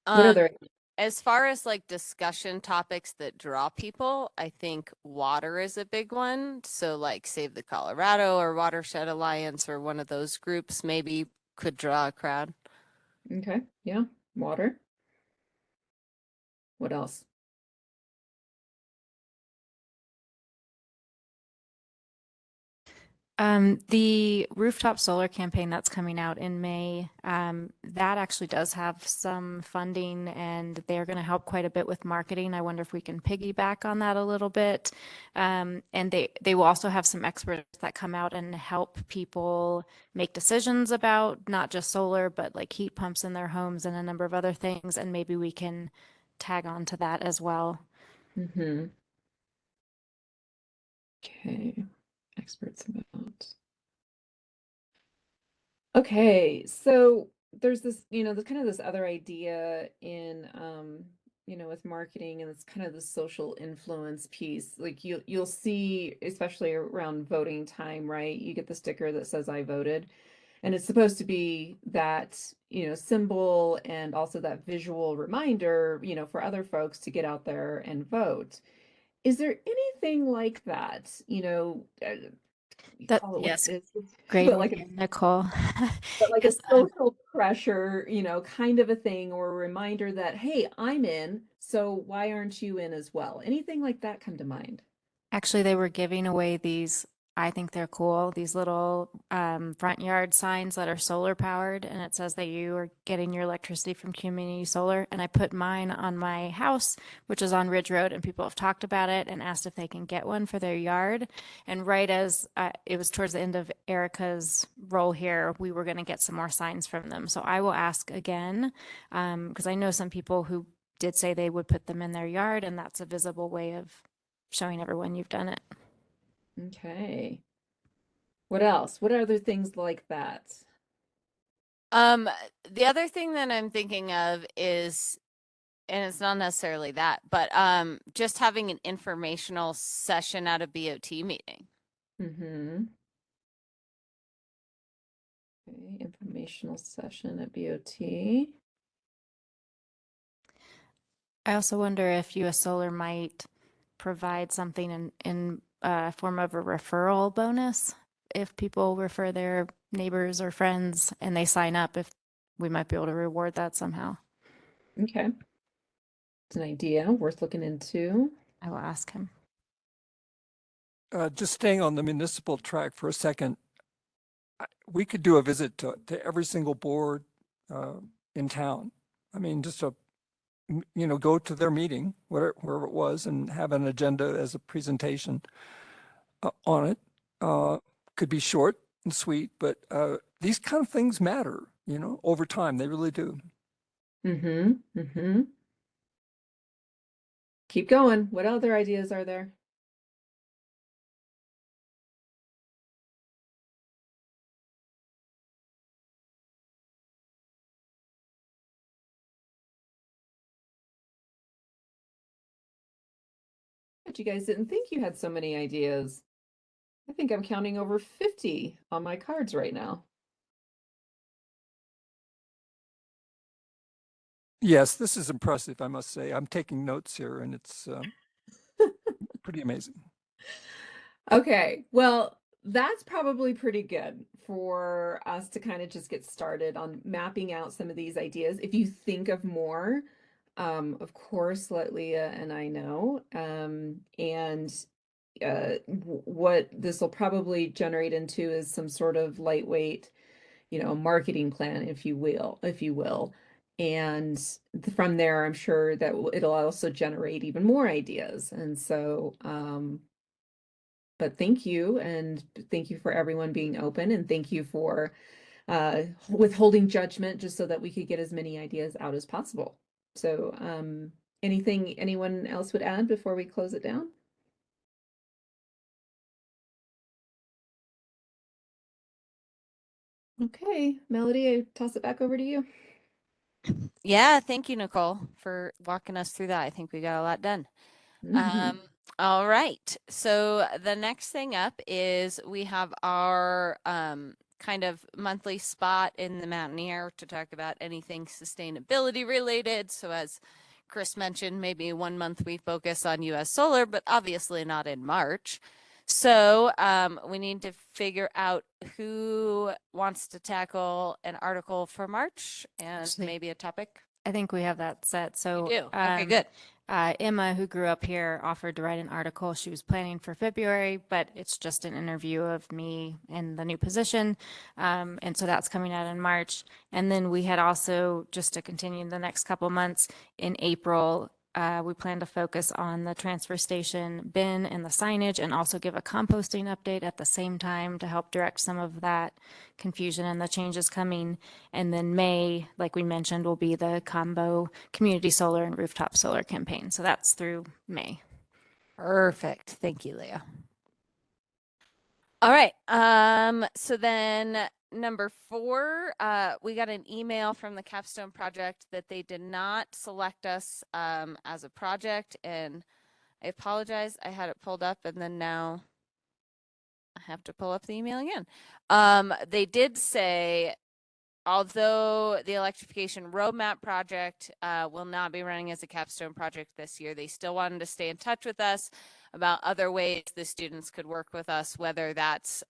What other? As far as like discussion topics that draw people, I think water is a big one. So like Save the Colorado or Watershed Alliance or one of those groups maybe could draw a crowd. Okay, yeah, water. What else? The rooftop solar campaign that's coming out in May, that actually does have some funding and they're going to help quite a bit with marketing. I wonder if we can piggyback on that a little bit. And they will also have some experts that come out and help people make decisions about not just solar, but like heat pumps in their homes and a number of other things. And maybe we can tag on to that as well. Mm-hmm. Okay, experts about. Okay, so there's this, there's kind of this other idea in, with marketing, and it's kind of the social influence piece. Like you'll see, especially around voting time, right? You get the sticker that says I voted, and it's supposed to be that, symbol and also that visual reminder, for other folks to get out there and vote. Is there anything like that? You That, call it what yes, it is, great but like idea, Nicole. but like a 'Cause, social pressure, kind of a thing, or a reminder that, hey, I'm in, so why aren't you in as well? Anything like that come to mind? actually, they were giving away these, I think they're cool, these little front yard signs that are solar powered, and it says that you are getting your electricity from community solar. And I put mine on my house, which is on Ridge Road, and people have talked about it and asked if they can get one for their yard. And right as it was towards the end of Erica's role here, we were going to get some more signs from them. So I will ask again, because I know some people who did say they would put them in their yard, and that's a visible way of showing everyone you've done it. Okay. What else? What other things like that? The other thing that I'm thinking of is, and it's not necessarily that, but just having an informational session at a BOT meeting. Mm-hmm. Okay, informational session at BOT. I also wonder if US Solar might provide something in form of a referral bonus if people refer their neighbors or friends and they sign up, if we might be able to reward that somehow. Okay. It's an idea worth looking into. I will ask him. Just staying on the municipal track for a second, we could do a visit to every single board in town. I mean, just go to their meeting, wherever it was, and have an agenda as a presentation on it. Could be short and sweet, but these kind of things matter, over time. They really do. Mm-hmm. Mm-hmm. Keep going. What other ideas are there? But you guys didn't think you had so many ideas. I think I'm counting over 50 on my cards right now. Yes, this is impressive, I must say. I'm taking notes here, and it's pretty amazing. Okay, well, that's probably pretty good for us to kind of just get started on mapping out some of these ideas. If you think of more, of course, let Leah and I know. And what this will probably generate into is some sort of lightweight, marketing plan, if you will. And from there, I'm sure that it'll also generate even more ideas. And so, but thank you, and thank you for everyone being open, and thank you for withholding judgment just so that we could get as many ideas out as possible. So, anything anyone else would add before we close it down? Okay, Melody, I toss it back over to you. Yeah, thank you, Nicole, for walking us through that. I think we got a lot done. Mhm. All right. So the next thing up is we have our kind of monthly spot in the Mountaineer to talk about anything sustainability related. So as Chris mentioned, maybe 1 month we focus on US solar, but obviously not in March. So we need to figure out who wants to tackle an article for March and Actually, maybe a topic. I think we have that set. So, You do? Okay, good. Emma, who grew up here, offered to write an article. She was planning for February, but it's just an interview of me in the new position. And so that's coming out in March. And then we had also, just to continue the next couple months, in April, we plan to focus on the transfer station bin and the signage, and also give a composting update at the same time to help direct some of that confusion and the changes coming. And then May, like we mentioned, will be the combo community solar and rooftop solar campaign. So that's through May. Perfect. Thank you, Leah. All right. So then number 4, we got an email from the Capstone Project that they did not select us as a project, and I apologize. I had it pulled up and then now I have to pull up the email again. They did say, although the electrification roadmap project will not be running as a capstone project this year, they still wanted to stay in touch with us about other ways the students could work with us, whether that's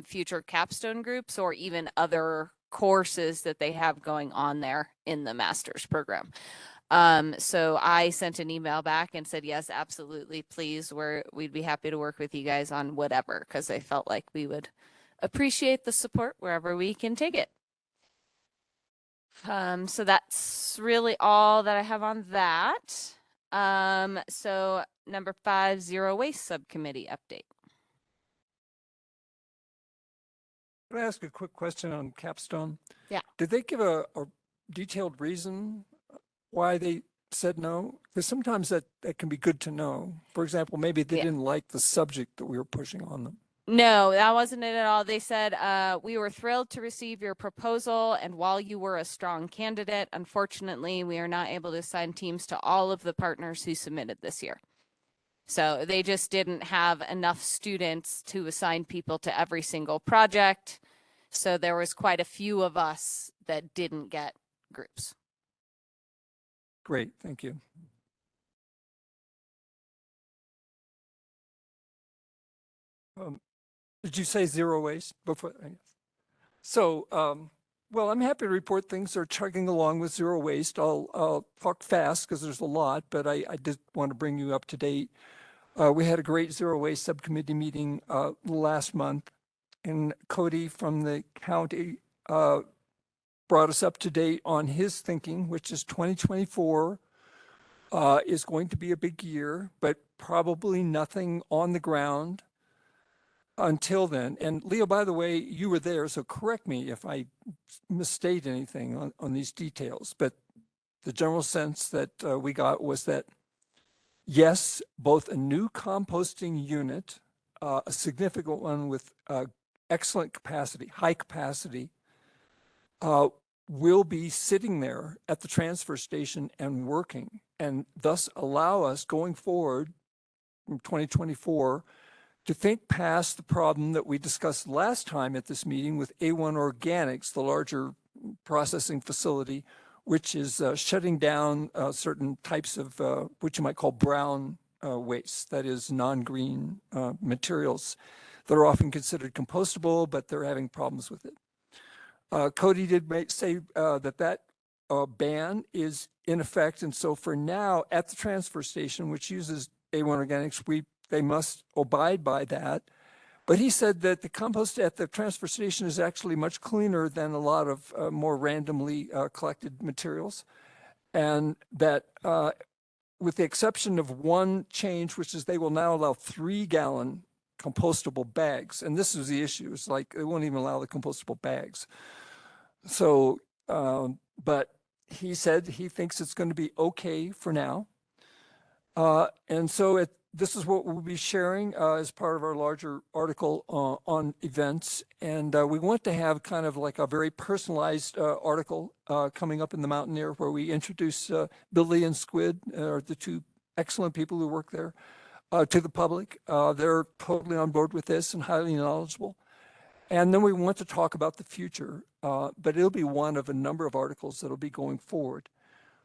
future capstone groups or even other courses that they have going on there in the master's program. So I sent an email back and said, yes, absolutely, please, we'd be happy to work with you guys on whatever, because I felt like we would appreciate the support wherever we can take it. So that's really all that I have on that. So number 5, zero waste subcommittee update. Can I ask a quick question on Capstone? Yeah. Did they give a detailed reason why they said no? Because sometimes that can be good to know. For example, maybe they Yeah. didn't like the subject that we were pushing on them. No, that wasn't it at all. They said, we were thrilled to receive your proposal, and while you were a strong candidate, unfortunately, we are not able to assign teams to all of the partners who submitted this year. So they just didn't have enough students to assign people to every single project. So there was quite a few of us that didn't get groups. Great, thank you. Did you say zero waste before? So, well, I'm happy to report things are chugging along with zero waste. I'll talk fast because there's a lot, but I did want to bring you up to date. We had a great zero waste subcommittee meeting last month, and Cody from the county brought us up to date on his thinking, which is 2024 is going to be a big year, but probably nothing on the ground until then. And Leo, by the way, you were there, so correct me if I misstate anything on these details, but the general sense that we got was that, yes, both a new composting unit, a significant one with excellent capacity, high capacity, will be sitting there at the transfer station and working, and thus allow us going forward from 2024 to think past the problem that we discussed last time at this meeting with A1 Organics, the larger processing facility, which is shutting down certain types of what you might call brown waste, that is non-green materials that are often considered compostable, but they're having problems with it. Cody did say that ban is in effect, and so for now at the transfer station, which uses A1 Organics, they must abide by that. But he said that the compost at the transfer station is actually much cleaner than a lot of more randomly collected materials. And that with the exception of one change, which is they will now allow 3-gallon compostable bags. And this is the issue. It's like they won't even allow the compostable bags. So, but he said he thinks it's going to be okay for now. And so this is what we'll be sharing as part of our larger article on events. And we want to have kind of like a very personalized article coming up in the Mountaineer where we introduce Billy and Squid, are the two excellent people who work there, to the public. They're totally on board with this and highly knowledgeable. And then we want to talk about the future, but it'll be one of a number of articles that'll be going forward.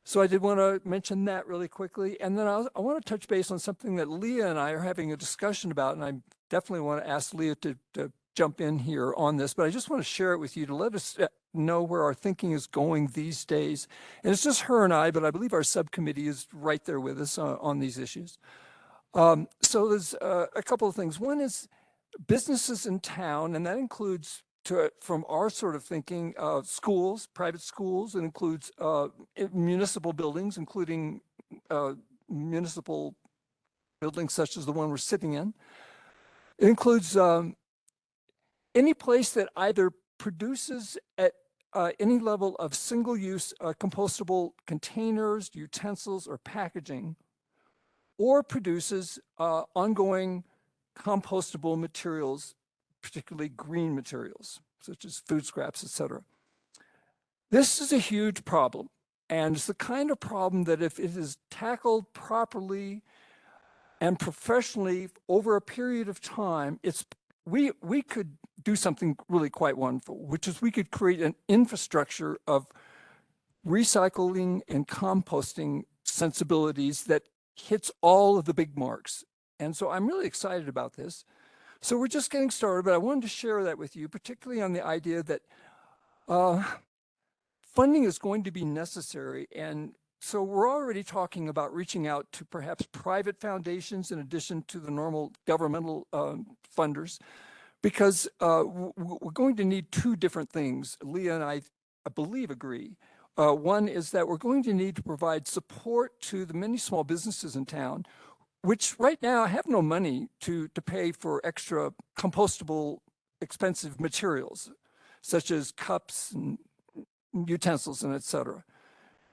So I did want to mention that really quickly. And then I want to touch base on something that Leah and I are having a discussion about. And I definitely want to ask Leah to jump in here on this, but I just want to share it with you to let us know where our thinking is going these days. And it's just her and I, but I believe our subcommittee is right there with us on these issues. So there's a couple of things. One is businesses in town, and that includes, from our sort of thinking, schools, private schools. It includes municipal buildings, including municipal buildings such as the one we're sitting in. It includes any place that either produces at any level of single-use compostable containers, utensils, or packaging, or produces ongoing compostable materials, particularly green materials, such as food scraps, etc. This is a huge problem, and it's the kind of problem that if it is tackled properly and professionally over a period of time, we could do something really quite wonderful, which is we could create an infrastructure of recycling and composting sensibilities that hits all of the big marks. And so I'm really excited about this. So we're just getting started, but I wanted to share that with you, particularly on the idea that funding is going to be necessary. And so we're already talking about reaching out to perhaps private foundations in addition to the normal governmental funders, because we're going to need two different things. Leah and I believe, agree. One is that we're going to need to provide support to the many small businesses in town, which right now have no money to pay for extra compostable, expensive materials, such as cups and utensils and et cetera.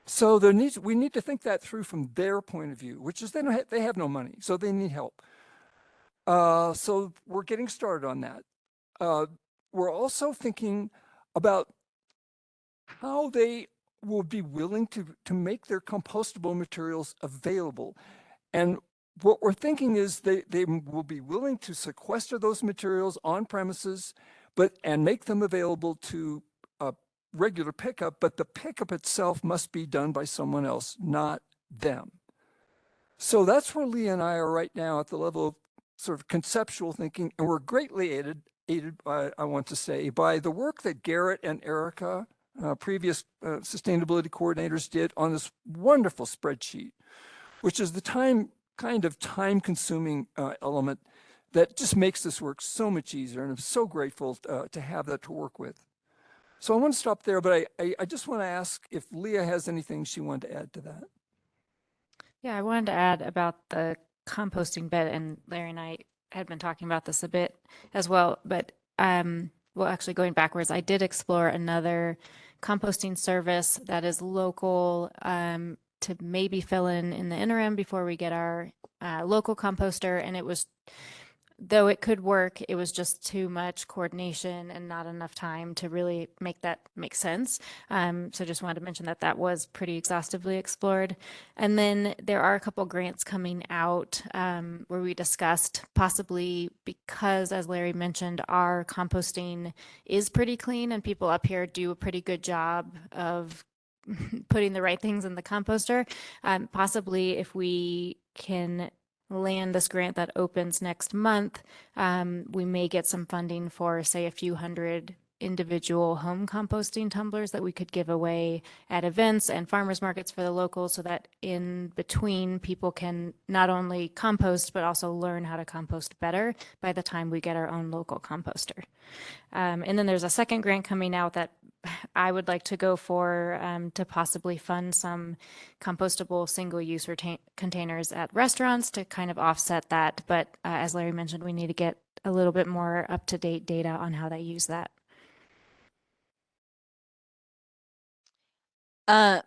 So we need to think that through from their point of view, which is they have no money, so they need help. So we're getting started on that. We're also thinking about how they will be willing to make their compostable materials available. And what we're thinking is they will be willing to sequester those materials on premises, and make them available to regular pickup, but the pickup itself must be done by someone else, not them. So that's where Leah and I are right now at the level of sort of conceptual thinking, and we're greatly aided by, I want to say, by the work that Garrett and Erica, previous sustainability coordinators, did on this wonderful spreadsheet, which is the kind of time-consuming element that just makes this work so much easier, and I'm so grateful to have that to work with. So I want to stop there, but I just want to ask if Leah has anything she wanted to add to that. Yeah, I wanted to add about the composting bed, and Larry and I had been talking about this a bit as well, but well, actually going backwards, I did explore another composting service that is local to maybe fill in the interim before we get our local composter, and it was, though it could work, it was just too much coordination and not enough time to really make that make sense. So just wanted to mention that that was pretty exhaustively explored. And then there are a couple grants coming out where we discussed possibly, because as Larry mentioned, our composting is pretty clean and people up here do a pretty good job of putting the right things in the composter. Possibly if we can land this grant that opens next month, we may get some funding for, say, a few hundred individual home composting tumblers that we could give away at events and farmers markets for the locals, so that in between people can not only compost but also learn how to compost better by the time we get our own local composter. And then there's a second grant coming out that I would like to go for to possibly fund some compostable single-use containers at restaurants to kind of offset that. But as Larry mentioned, we need to get a little bit more up-to-date data on how they use that.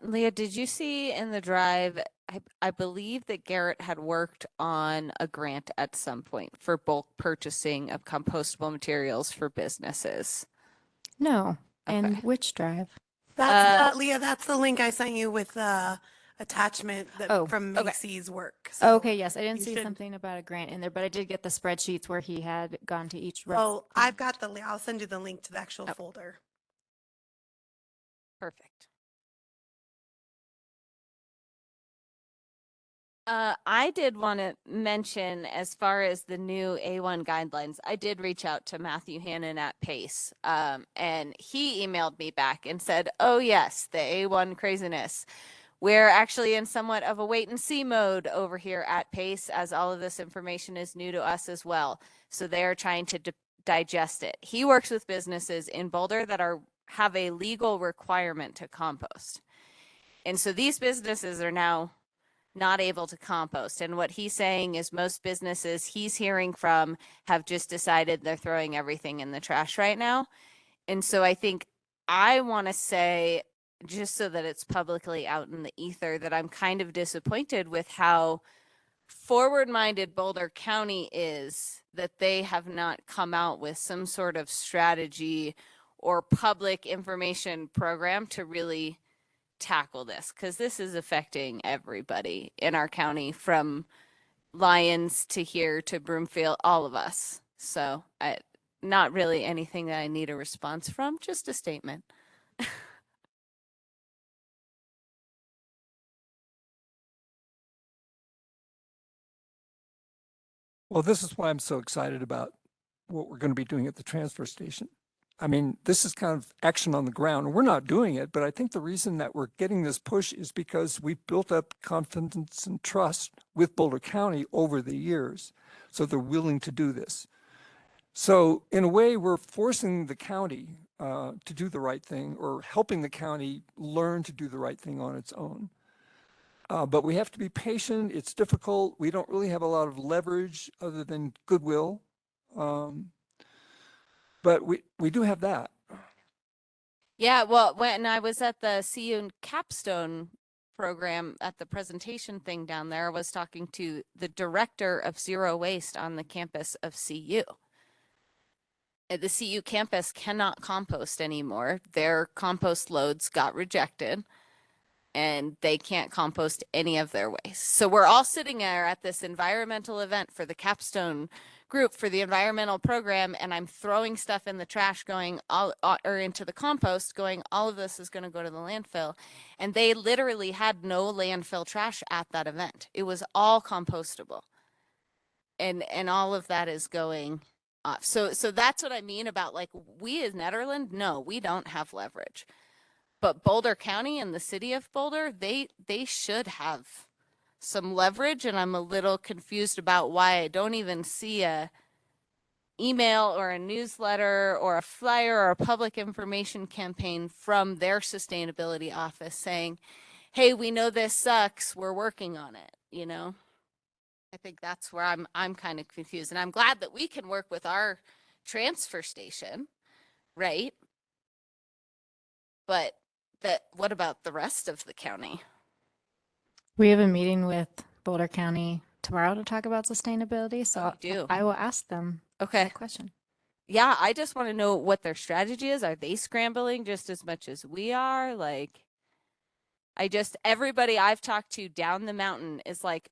Leah, did you see in the drive, I believe that Garrett had worked on a grant at some point for bulk purchasing of compostable materials for businesses? No. Okay. And which drive? That's Leah, that's the link I sent you with the attachment that from okay. Macy's work. So Okay, yes, I didn't you see should- something about a grant in there, but I did get the spreadsheets where he had gone to each. Oh, I've got I'll send you the link to the actual folder. Perfect. I did want to mention, as far as the new A1 guidelines, I did reach out to Matthew Hannon at Pace, and he emailed me back and said, "Oh yes, the A1 craziness. We're actually in somewhat of a wait and see mode over here at Pace, as all of this information is new to us as well. So they're trying to digest it." He works with businesses in Boulder that have a legal requirement to compost, and so these businesses are now not able to compost. And what he's saying is most businesses he's hearing from have just decided they're throwing everything in the trash right now. And so I think I want to say, just so that it's publicly out in the ether, that I'm kind of disappointed with how forward-minded Boulder County is, that they have not come out with some sort of strategy or public information program to really tackle this, because this is affecting everybody in our county, from Lyons to here to Broomfield, all of us. So not really anything that I need a response from, just a statement. Well, this is why I'm so excited about what we're going to be doing at the transfer station. I mean, this is kind of action on the ground. We're not doing it, but I think the reason that we're getting this push is because we've built up confidence and trust with Boulder County over the years. So they're willing to do this. So in a way, we're forcing the county to do the right thing, or helping the county learn to do the right thing on its own. But we have to be patient. It's difficult. We don't really have a lot of leverage other than goodwill. But we do have that. Yeah, well, when I was at the CU Capstone program at the presentation thing down there, I was talking to the director of zero waste on the campus of CU. The CU campus cannot compost anymore. Their compost loads got rejected, and they can't compost any of their waste. So we're all sitting there at this environmental event for the Capstone group for the environmental program, and I'm throwing stuff in the trash going all or into the compost going, all of this is going to go to the landfill. And they literally had no landfill trash at that event. It was all compostable. And all of that is going off. So that's what I mean about, like, we as Nederland, no, we don't have leverage. But Boulder County and the city of Boulder, they should have some leverage, and I'm a little confused about why I don't even see a email or a newsletter or a flyer or a public information campaign from their sustainability office saying, "Hey, we know this sucks, we're working on it," you know? I think that's where I'm kind of confused, and I'm glad that we can work with our transfer station, right? But what about the rest of the county? We have a meeting with Boulder County tomorrow to talk about sustainability, so you do? I will ask them Okay. that question. Yeah, I just want to know what their strategy is. Are they scrambling just as much as we are? Like, everybody I've talked to down the mountain is like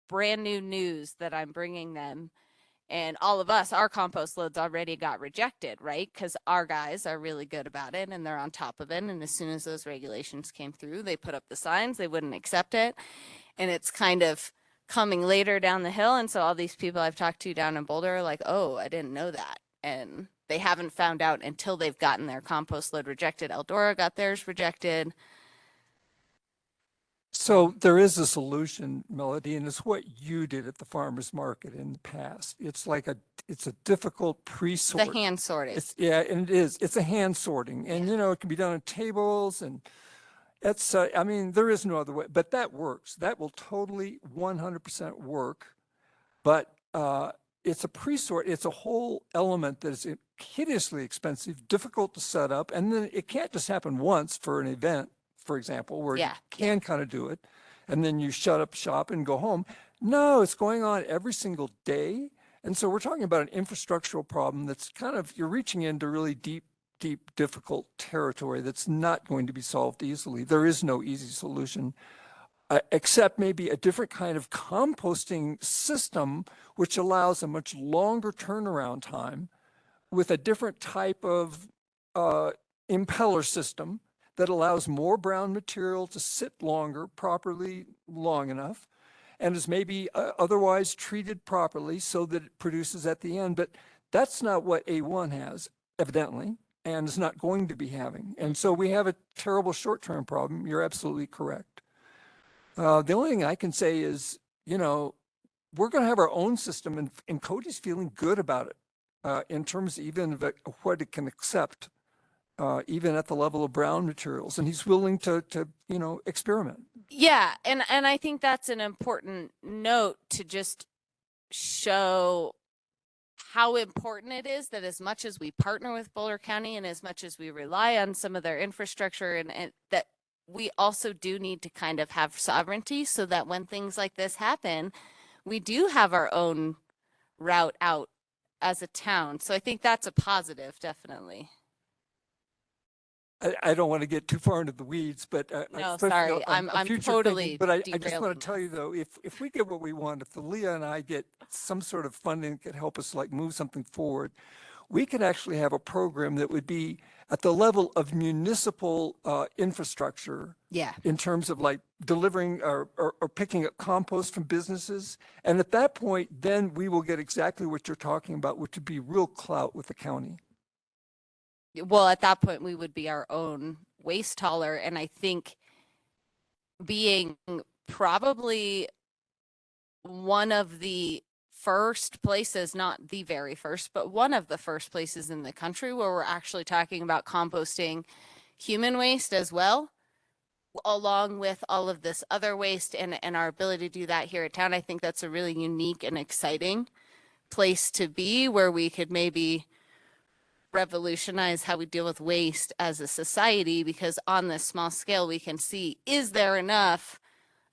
brand new news that I'm bringing them. And all of us, our compost loads already got rejected, right? Because our guys are really good about it and they're on top of it. And as soon as those regulations came through, they put up the signs, they wouldn't accept it. And it's kind of coming later down the hill. And so all these people I've talked to down in Boulder are like, "Oh, I didn't know that." And they haven't found out until they've gotten their compost load rejected. Eldora got theirs rejected. So there is a solution, Melody, and it's what you did at the farmer's market in the past. It's like it's a difficult The pre-sort. hand sorting. Yeah, and it is. It's a hand sorting, and it can be done on tables, and it's. I mean, there is no other way, but that works. That will totally 100% work. But it's a pre-sort. It's a whole element that is hideously expensive, difficult to set up, and then it can't just happen once for an event, for example, where you can kind of do it, and then you shut up shop and go home. No, it's going on every single day. And so we're talking about an infrastructural problem that's kind of, you're reaching into really deep, difficult territory that's not going to be solved easily. There is no easy solution, except maybe a different kind of composting system, which allows a much longer turnaround time with a different type of impeller system that allows more brown material to sit longer, properly long enough. and is maybe otherwise treated properly so that it produces at the end. But that's not what A1 has, evidently, and is not going to be having. And so we have a terrible short-term problem. You're absolutely correct. The only thing I can say is, you know, we're going to have our own system, and Cody's feeling good about it in terms even of what it can accept, even at the level of brown materials. And he's willing to you know, experiment. Yeah, and I think that's an important note to just show how important it is that as much as we partner with Boulder County and as much as we rely on some of their infrastructure and that we also do need to kind of have sovereignty so that when things like this happen, we do have our own route out as a town. So I think that's a positive, definitely. I don't want to get too far into the weeds, but No, especially sorry, on I'm future totally thinking, but I just want derailing to tell you though, if we get what we want, if the Leah and I get some sort of funding that could help us like move something forward, we could actually have a program that would be at the level of municipal infrastructure Yeah. in terms of like delivering or picking up compost from businesses. And at that point, then we will get exactly what you're talking about, which would be real clout with the county. Well, at that point, we would be our own waste hauler. And I think being probably one of the first places, not the very first, but one of the first places in the country where we're actually talking about composting human waste as well, along with all of this other waste and our ability to do that here at town. I think that's a really unique and exciting place to be where we could maybe revolutionize how we deal with waste as a society, because on this small scale we can see, is there enough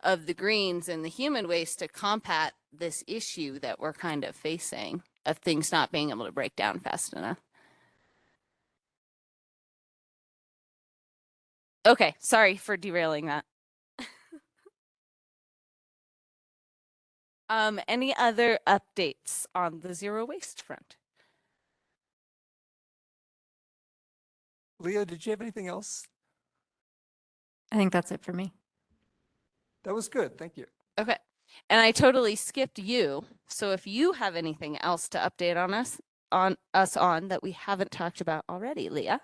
of the greens and the human waste to combat this issue that we're kind of facing of things not being able to break down fast enough. Okay, sorry for derailing that. Any other updates on the zero waste front? Leah, did you have anything else? I think that's it for me. That was good. Thank you. Okay. And I totally skipped you. So if you have anything else to update on that we haven't talked about already, Leah.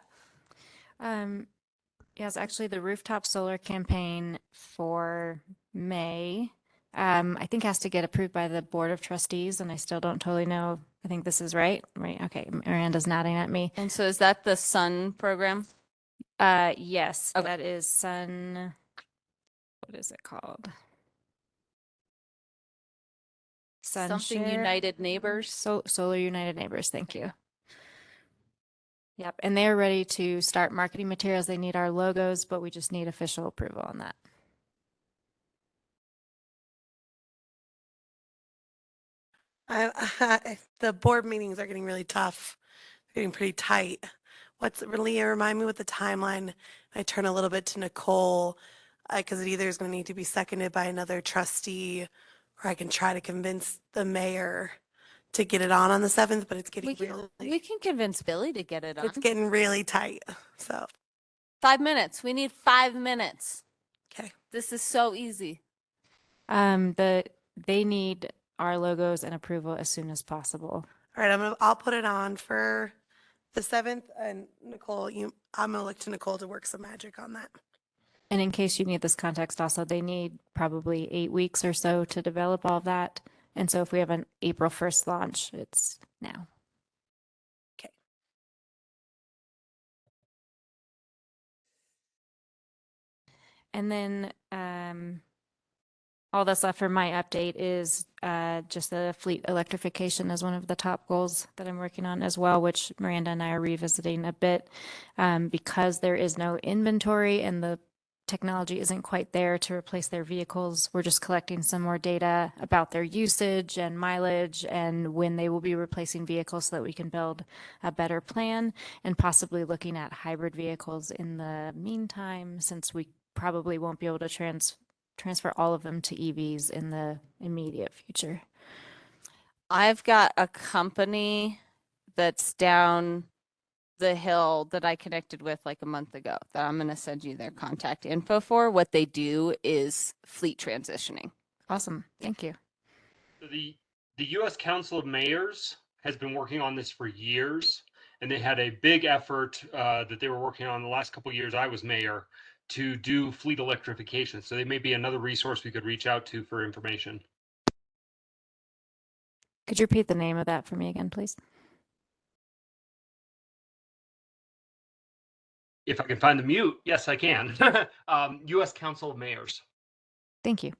Yes, actually the rooftop solar campaign for May, I think has to get approved by the Board of Trustees, and I still don't totally know. I think this is right. Right. Okay. Miranda's nodding at me. And so is that the SUN program? Yes, Okay. that is Sun. What is it called? Something Sunshare? United Neighbors. Solar United Neighbors. Thank you. Yep. And they're ready to start marketing materials. They need our logos, but we just need official approval on that. The board meetings are getting really tough, getting pretty tight. What's really, remind me what the timeline, I turn a little bit to Nicole, because it either is going to need to be seconded by another trustee, or I can try to convince the mayor to get it on the 7th, but it's getting We can convince Billy to get it on. it's getting really tight. So, 5 minutes. We need 5 minutes. okay. This is so easy. They need our logos and approval as soon as possible. All right, I'll put it on for the 7th, and Nicole, I'm gonna look to Nicole to work some magic on that. And in case you need this context also, they need probably 8 weeks or so to develop all of that. And so if we have an April 1st launch, it's now. Okay. And then all that's left for my update is just the fleet electrification as one of the top goals that I'm working on as well, which Miranda and I are revisiting a bit because there is no inventory and the technology isn't quite there to replace their vehicles. We're just collecting some more data about their usage and mileage and when they will be replacing vehicles so that we can build a better plan, and possibly looking at hybrid vehicles in the meantime, since we probably won't be able to transfer all of them to EVs in the immediate future. I've got a company that's down the hill that I connected with like a month ago that I'm going to send you their contact info for. What they do is fleet transitioning. Awesome. Thank you. The U.S. Council of Mayors has been working on this for years, and they had a big effort that they were working on the last couple of years I was mayor to do fleet electrification. So they may be another resource we could reach out to for information. Could you repeat the name of that for me again, please? If I can find the mute, yes, I can. U.S. Council of Mayors. Thank you.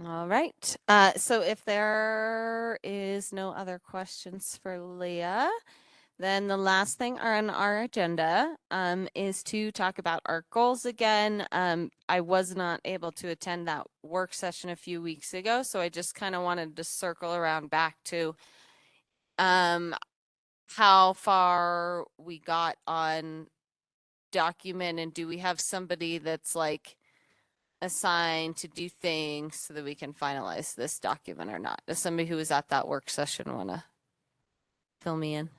All right. So if there is no other questions for Leah, then the last thing on our agenda is to talk about our goals again. I was not able to attend that work session a few weeks ago, so I just kind of wanted to circle around back to how far we got on document, and do we have somebody that's like assigned to do things so that we can finalize this document or not? Does somebody who was at that work session want to fill me in?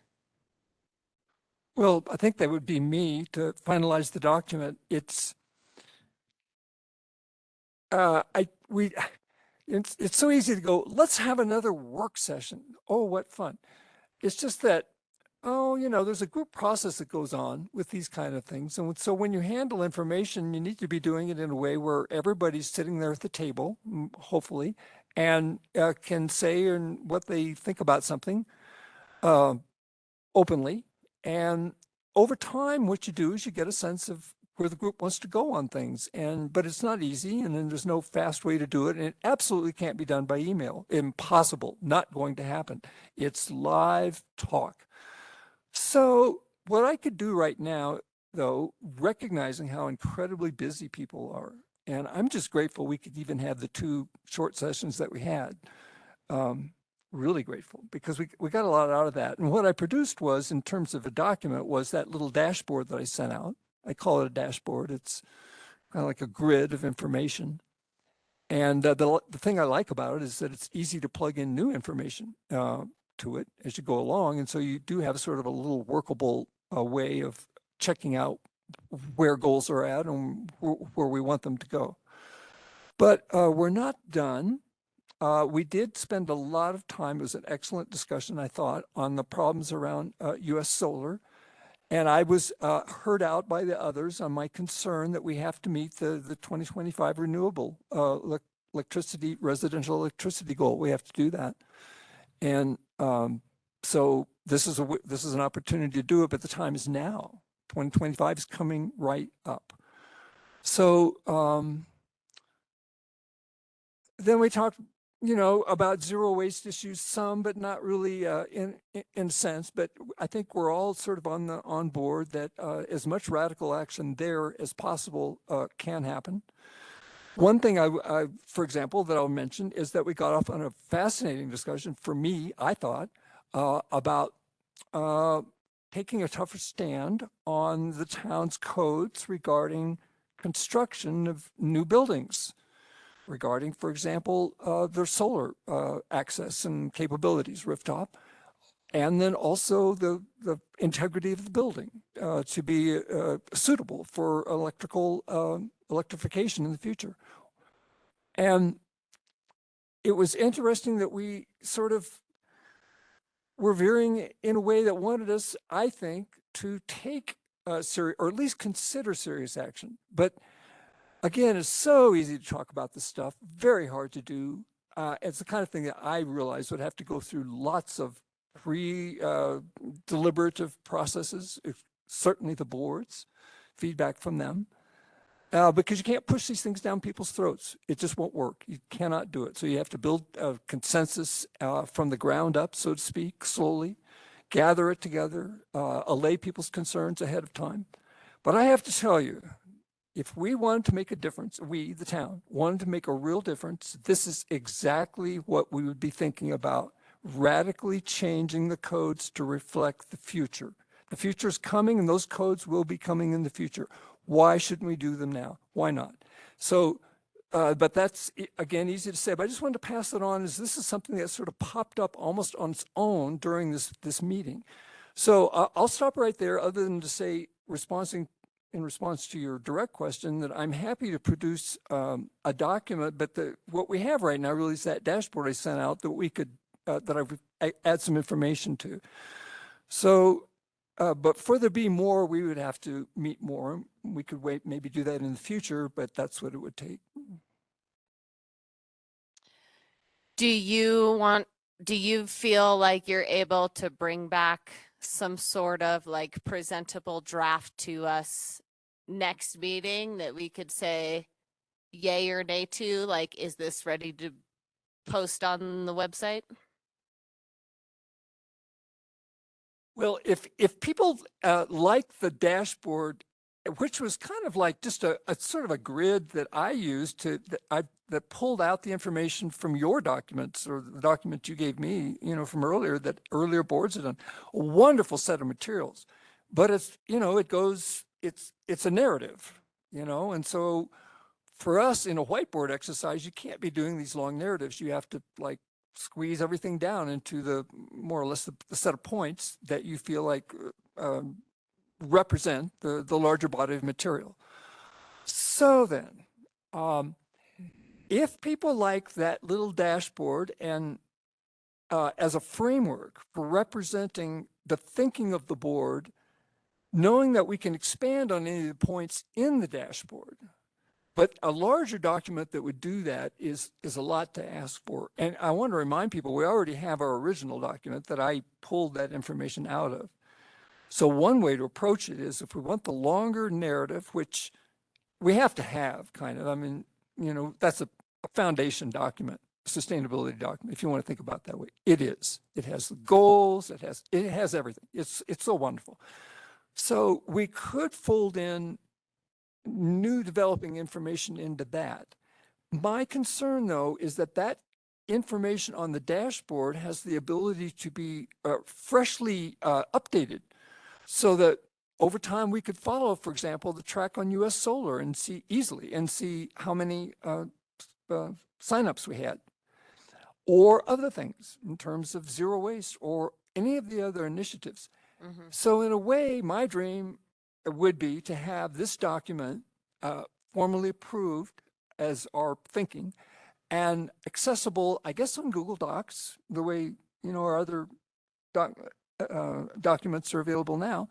Well, I think that would be me to finalize the document. It's it's so easy to go, let's have another work session. Oh, what fun. It's just that, oh, there's a group process that goes on with these kind of things. And so when you handle information, you need to be doing it in a way where everybody's sitting there at the table, hopefully, and can say what they think about something openly. And over time, what you do is you get a sense of where the group wants to go on things. But it's not easy, and then there's no fast way to do it. And it absolutely can't be done by email. Impossible, not going to happen. It's live talk. So what I could do right now, though, recognizing how incredibly busy people are, and I'm just grateful we could even have the 2 short sessions that we had. Really grateful, because we got a lot out of that. And what I produced was, in terms of a document, was that little dashboard that I sent out. I call it a dashboard. It's kind of like a grid of information. And the thing I like about it is that it's easy to plug in new information to it as you go along. And so you do have sort of a little workable way of checking out where goals are at and where we want them to go. But we're not done. We did spend a lot of time. It was an excellent discussion, I thought, on the problems around U.S. solar. And I was heard out by the others on my concern that we have to meet the 2025 renewable residential electricity goal. We have to do that. And so this is an opportunity to do it, but the time is now. 2025 is coming right up. So then we talked, about zero waste issues, some, but not really in a sense. But I think we're all sort of on board that as much radical action there as possible can happen. One thing I, for example, that I'll mention is that we got off on a fascinating discussion for me, I thought, about taking a tougher stand on the town's codes regarding construction of new buildings, regarding, for example, their solar access and capabilities, rooftop, and then also the integrity of the building to be suitable for electrification in the future. And it was interesting that we sort of were veering in a way that wanted us, I think, to take serious, or at least consider serious action. But again, it's so easy to talk about this stuff, very hard to do. It's the kind of thing that I realized would have to go through lots of deliberative processes, certainly the boards, feedback from them, because you can't push these things down people's throats. It just won't work. You cannot do it. So you have to build a consensus from the ground up, so to speak, slowly, gather it together, allay people's concerns ahead of time. But I have to tell you, if we wanted to make a difference, we, the town, wanted to make a real difference, this is exactly what we would be thinking about radically changing the codes to reflect the future. The future is coming, and those codes will be coming in the future. Why shouldn't we do them now? Why not? So, but that's, again, easy to say, but I just wanted to pass it on, as this is something that sort of popped up almost on its own during this meeting. So I'll stop right there, other than to say, in response to your direct question, that I'm happy to produce a document, but what we have right now really is that dashboard I sent out that we could, that I would add some information to. So, but for there be more, we would have to meet more. We could wait, maybe do that in the future, but that's what it would take. Do you feel like you're able to bring back some sort of like presentable draft to us next meeting that we could say yay or nay to? Like, is this ready to post on the website? Well, if people like the dashboard, which was kind of like just a sort of a grid that I used that pulled out the information from your documents, or the document you gave me, from earlier, that earlier boards had done. A wonderful set of materials, but it's, it's a narrative, and so for us in a whiteboard exercise, you can't be doing these long narratives. You have to like squeeze everything down into the more or less the set of points that you feel like represent the larger body of material. So then, if people like that little dashboard and as a framework for representing the thinking of the board, knowing that we can expand on any of the points in the dashboard, but a larger document that would do that is a lot to ask for. And I want to remind people, we already have our original document that I pulled that information out of. So one way to approach it is, if we want the longer narrative, which we have to have kind of, I mean, that's a foundation document, sustainability document, if you want to think about it that way. It is. It has the goals, it has everything. It's so wonderful. So we could fold in new developing information into that. My concern, though, is that information on the dashboard has the ability to be freshly updated, so that over time we could follow, for example, the track on U.S. solar and see how many signups we had, or other things in terms of zero waste or any of the other initiatives. Mm-hmm. So in a way, my dream would be to have this document formally approved as our thinking and accessible, I guess, on Google Docs, the way, our other documents are available now.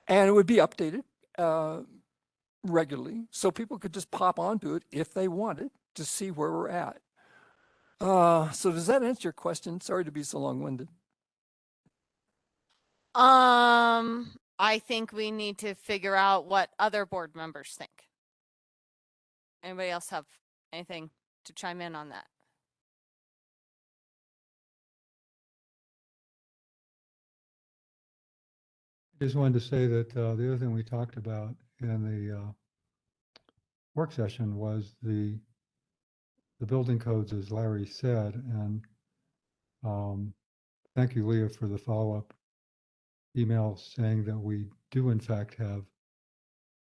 And it would be updated regularly, so people could just pop onto it if they wanted to see where we're at. So does that answer your question? Sorry to be so long-winded. I think we need to figure out what other board members think. Anybody else have anything to chime in on that? I just wanted to say that the other thing we talked about in the work session was the building codes, as Larry said, and thank you, Leah, for the follow-up email saying that we do in fact have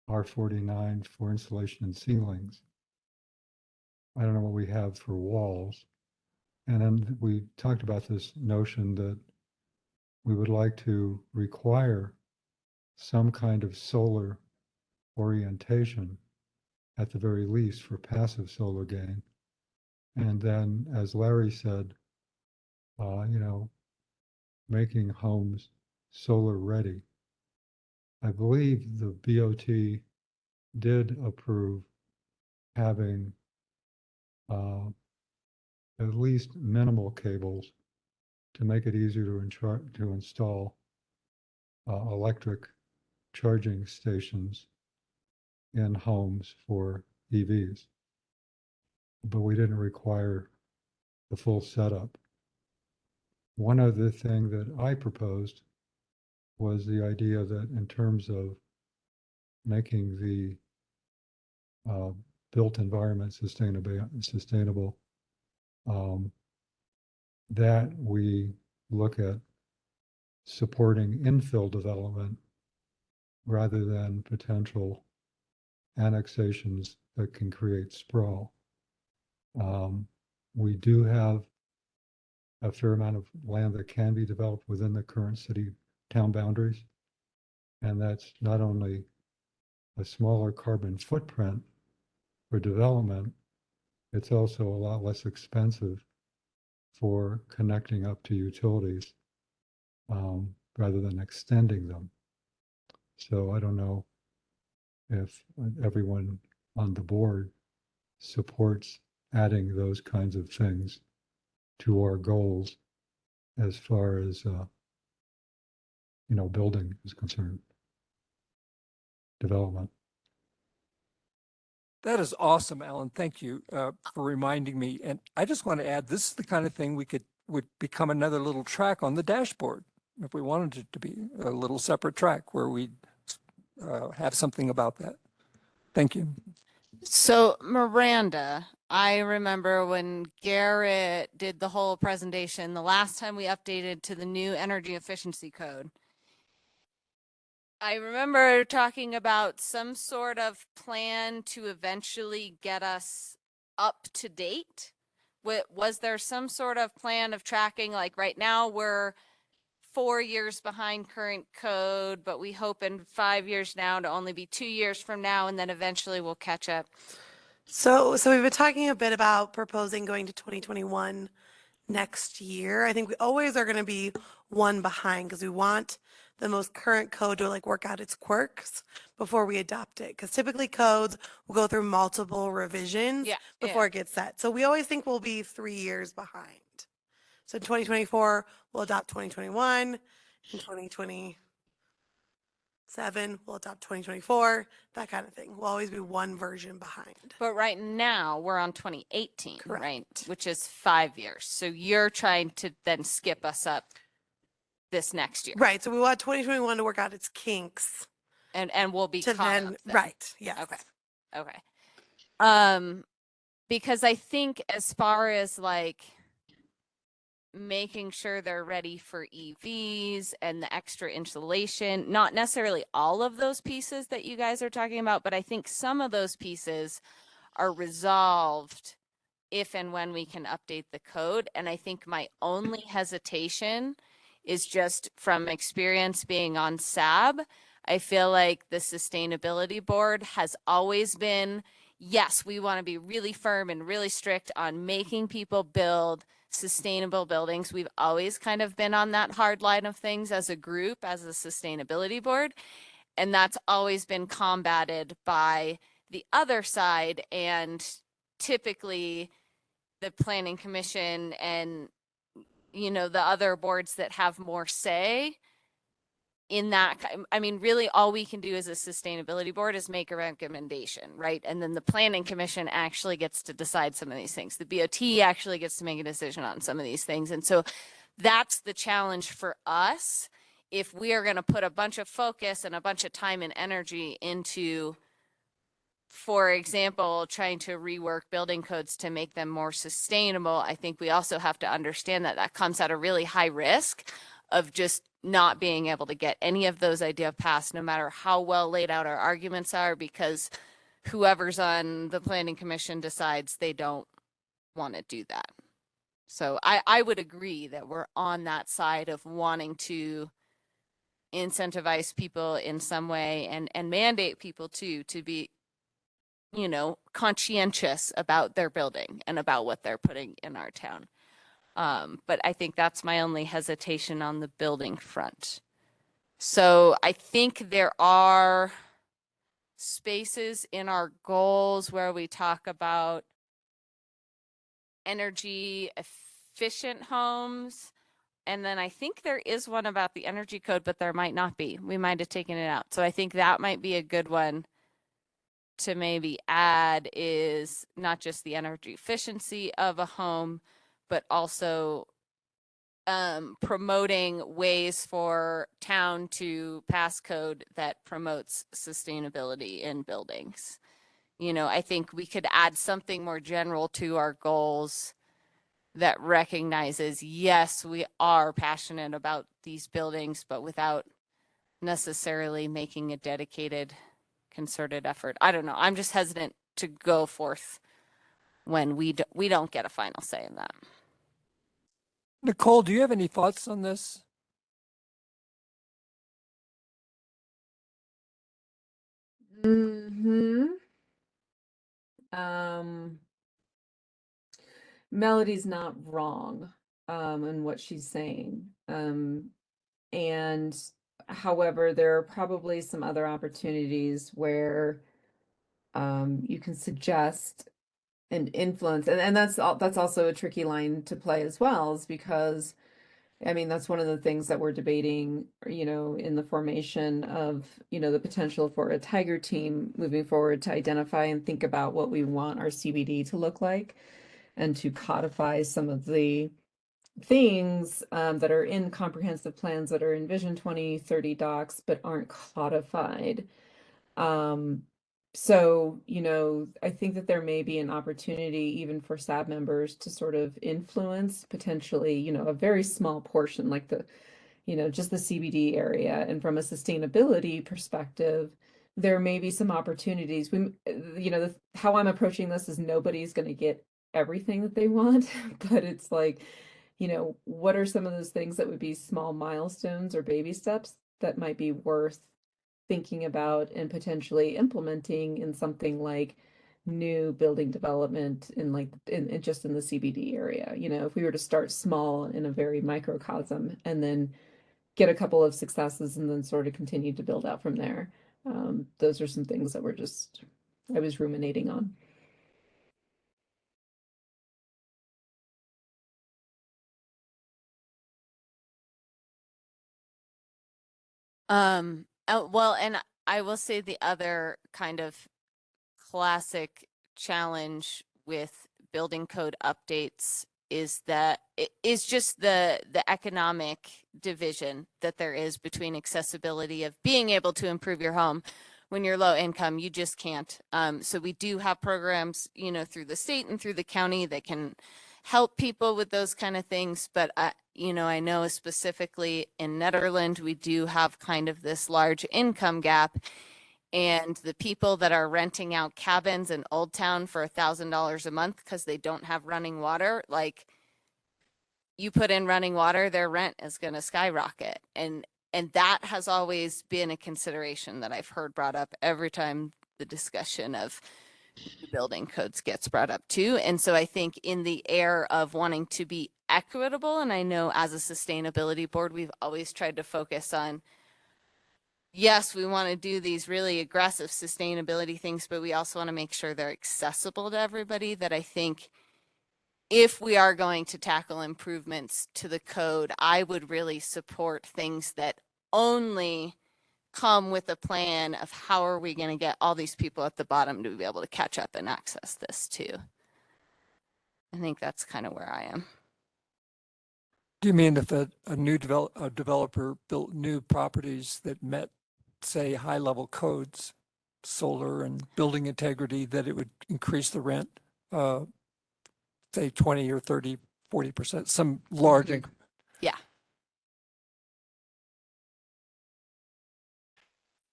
R49 for insulation and ceilings. I don't know what we have for walls. And then we talked about this notion that we would like to require some kind of solar orientation at the very least for passive solar gain. And then, as Larry said, making homes solar ready. I believe the BOT did approve having at least minimal cables to make it easier to install electric charging stations in homes for EVs. But we didn't require the full setup. One other thing that I proposed was the idea that in terms of making the built environment sustainable, that we look at supporting infill development rather than potential annexations that can create sprawl. We do have a fair amount of land that can be developed within the current city town boundaries. And that's not only a smaller carbon footprint for development, it's also a lot less expensive for connecting up to utilities rather than extending them. So I don't know if everyone on the board supports adding those kinds of things to our goals as far as building is concerned, development. That is awesome, Alan. Thank you for reminding me. And I just want to add, this is the kind of thing would become another little track on the dashboard if we wanted it to be a little separate track where we have something about that. Thank you. So Miranda, I remember when Garrett did the whole presentation, the last time we updated to the new energy efficiency code. I remember talking about some sort of plan to eventually get us up to date. Was there some sort of plan of tracking? Like right now we're 4 years behind current code, but we hope in 5 years now to only be 2 years from now, and then eventually we'll catch up. So we've been talking a bit about proposing going to 2021 next year. I think we always are going to be one behind because we want the most current code to like work out its quirks before we adopt it. Because typically codes will go through multiple revisions Yeah, before it gets set. So we always think we'll be 3 years behind. So in 2024, we'll adopt 2021. In 2027, we'll adopt 2024, that kind of thing. We'll always be one version behind. But right now we're on 2018, right? Correct. Which is 5 years. So you're trying to then skip us up this next year. Right. So we want 2021 to work out its kinks. And we'll be To caught then, up then. right. Yes. Okay. Okay. Because I think as far as like making sure they're ready for EVs and the extra insulation, not necessarily all of those pieces that you guys are talking about, but I think some of those pieces are resolved if and when we can update the code. And I think my only hesitation is just from experience being on SAB. I feel like the sustainability board has always been, yes, we want to be really firm and really strict on making people build sustainable buildings. We've always kind of been on that hard line of things as a group, as a sustainability board. And that's always been combated by the other side. And typically the planning commission and, the other boards that have more say in that. I mean, really all we can do as a sustainability board is make a recommendation, right? And then the planning commission actually gets to decide some of these things. The BOT actually gets to make a decision on some of these things. And so that's the challenge for us. If we are going to put a bunch of focus and a bunch of time and energy into, for example, trying to rework building codes to make them more sustainable, I think we also have to understand that that comes at a really high risk of just not being able to get any of those ideas passed, no matter how well laid out our arguments are, because whoever's on the planning commission decides they don't want to do that. So I would agree that we're on that side of wanting to incentivize people in some way and mandate people to be, conscientious about their building and about what they're putting in our town. But I think that's my only hesitation on the building front. So I think there are spaces in our goals where we talk about energy efficient homes. And then I think there is one about the energy code, but there might not be. We might have taken it out. So I think that might be a good one to maybe add, is not just the energy efficiency of a home, but also promoting ways for town to pass code that promotes sustainability in buildings. I think we could add something more general to our goals that recognizes, yes, we are passionate about these buildings, but without necessarily making a dedicated, concerted effort. I don't know. I'm just hesitant to go forth when we don't get a final say in that. Nicole, do you have any thoughts on this? Hmm. Um, Melody's not wrong, in what she's saying. And however, there are probably some other opportunities where, you can suggest and influence, and that's also a tricky line to play as well, is because I mean, that's one of the things that we're debating, in the formation of, the potential for a tiger team moving forward to identify and think about what we want our CBD to look like and to codify some of the things that are in comprehensive plans that are in Vision 2030 docs but aren't codified. Um, so, I think that there may be an opportunity even for SAB members to sort of influence potentially, a very small portion, like just the CBD area. And from a sustainability perspective, there may be some opportunities. How I'm approaching this is nobody's going to get everything that they want, but it's like, what are some of those things that would be small milestones or baby steps that might be worth thinking about and potentially implementing in something like new building development in just in the CBD area. If we were to start small in a very microcosm and then get a couple of successes and then sort of continue to build out from there. Those are some things that I was ruminating on. Well, and I will say the other kind of classic challenge with building code updates is that it is just the economic division that there is between accessibility of being able to improve your home. When you're low income, you just can't. So we do have programs, through the state and through the county that can help people with those kind of things. But I know specifically in Nederland, we do have kind of this large income gap. And the people that are renting out cabins in Old Town for $1,000 a month because they don't have running water, like you put in running water, their rent is going to skyrocket. And that has always been a consideration that I've heard brought up every time the discussion of the building codes gets brought up too. And so I think in the air of wanting to be equitable, and I know as a sustainability board, we've always tried to focus on, yes, we want to do these really aggressive sustainability things, but we also want to make sure they're accessible to everybody. That I think if we are going to tackle improvements to the code, I would really support things that only come with a plan of how are we going to get all these people at the bottom to be able to catch up and access this too. I think that's kind of where I am. Do you mean if a developer built new properties that met, say, high-level codes, solar and building integrity, that it would increase the rent, say 20 or 30, 40%, some large increment? Yeah.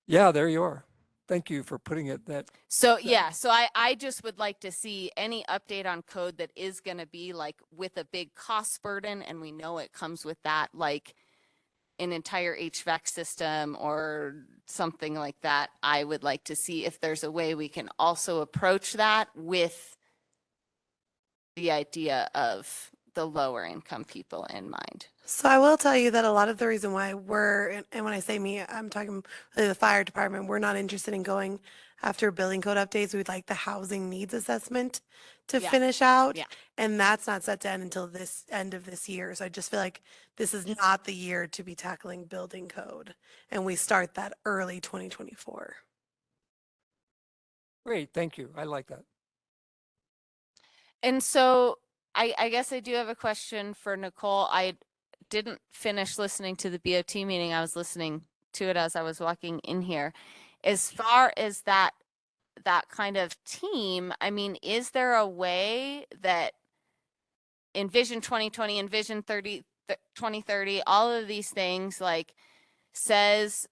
Yeah, there you are. Thank you for putting it that. So yeah, so I just would like to see any update on code that is going to be like with a big cost burden, and we know it comes with that, like an entire HVAC system or something like that. I would like to see if there's a way we can also approach that with the idea of the lower income people in mind. So I will tell you that a lot of the reason why and when I say me, I'm talking really the fire department, we're not interested in going after building code updates. We'd like the housing needs assessment to Yeah. finish out. Yeah. And that's not set to end until this end of this year. So I just feel like this is not the year to be tackling building code. And we start that early 2024. Great, thank you. I like that. And so I guess I do have a question for Nicole. I didn't finish listening to the BOT meeting. I was listening to it as I was walking in here. As far as that kind of team, I mean, is there a way that Envision 2020, Envision 2030, all of these things like says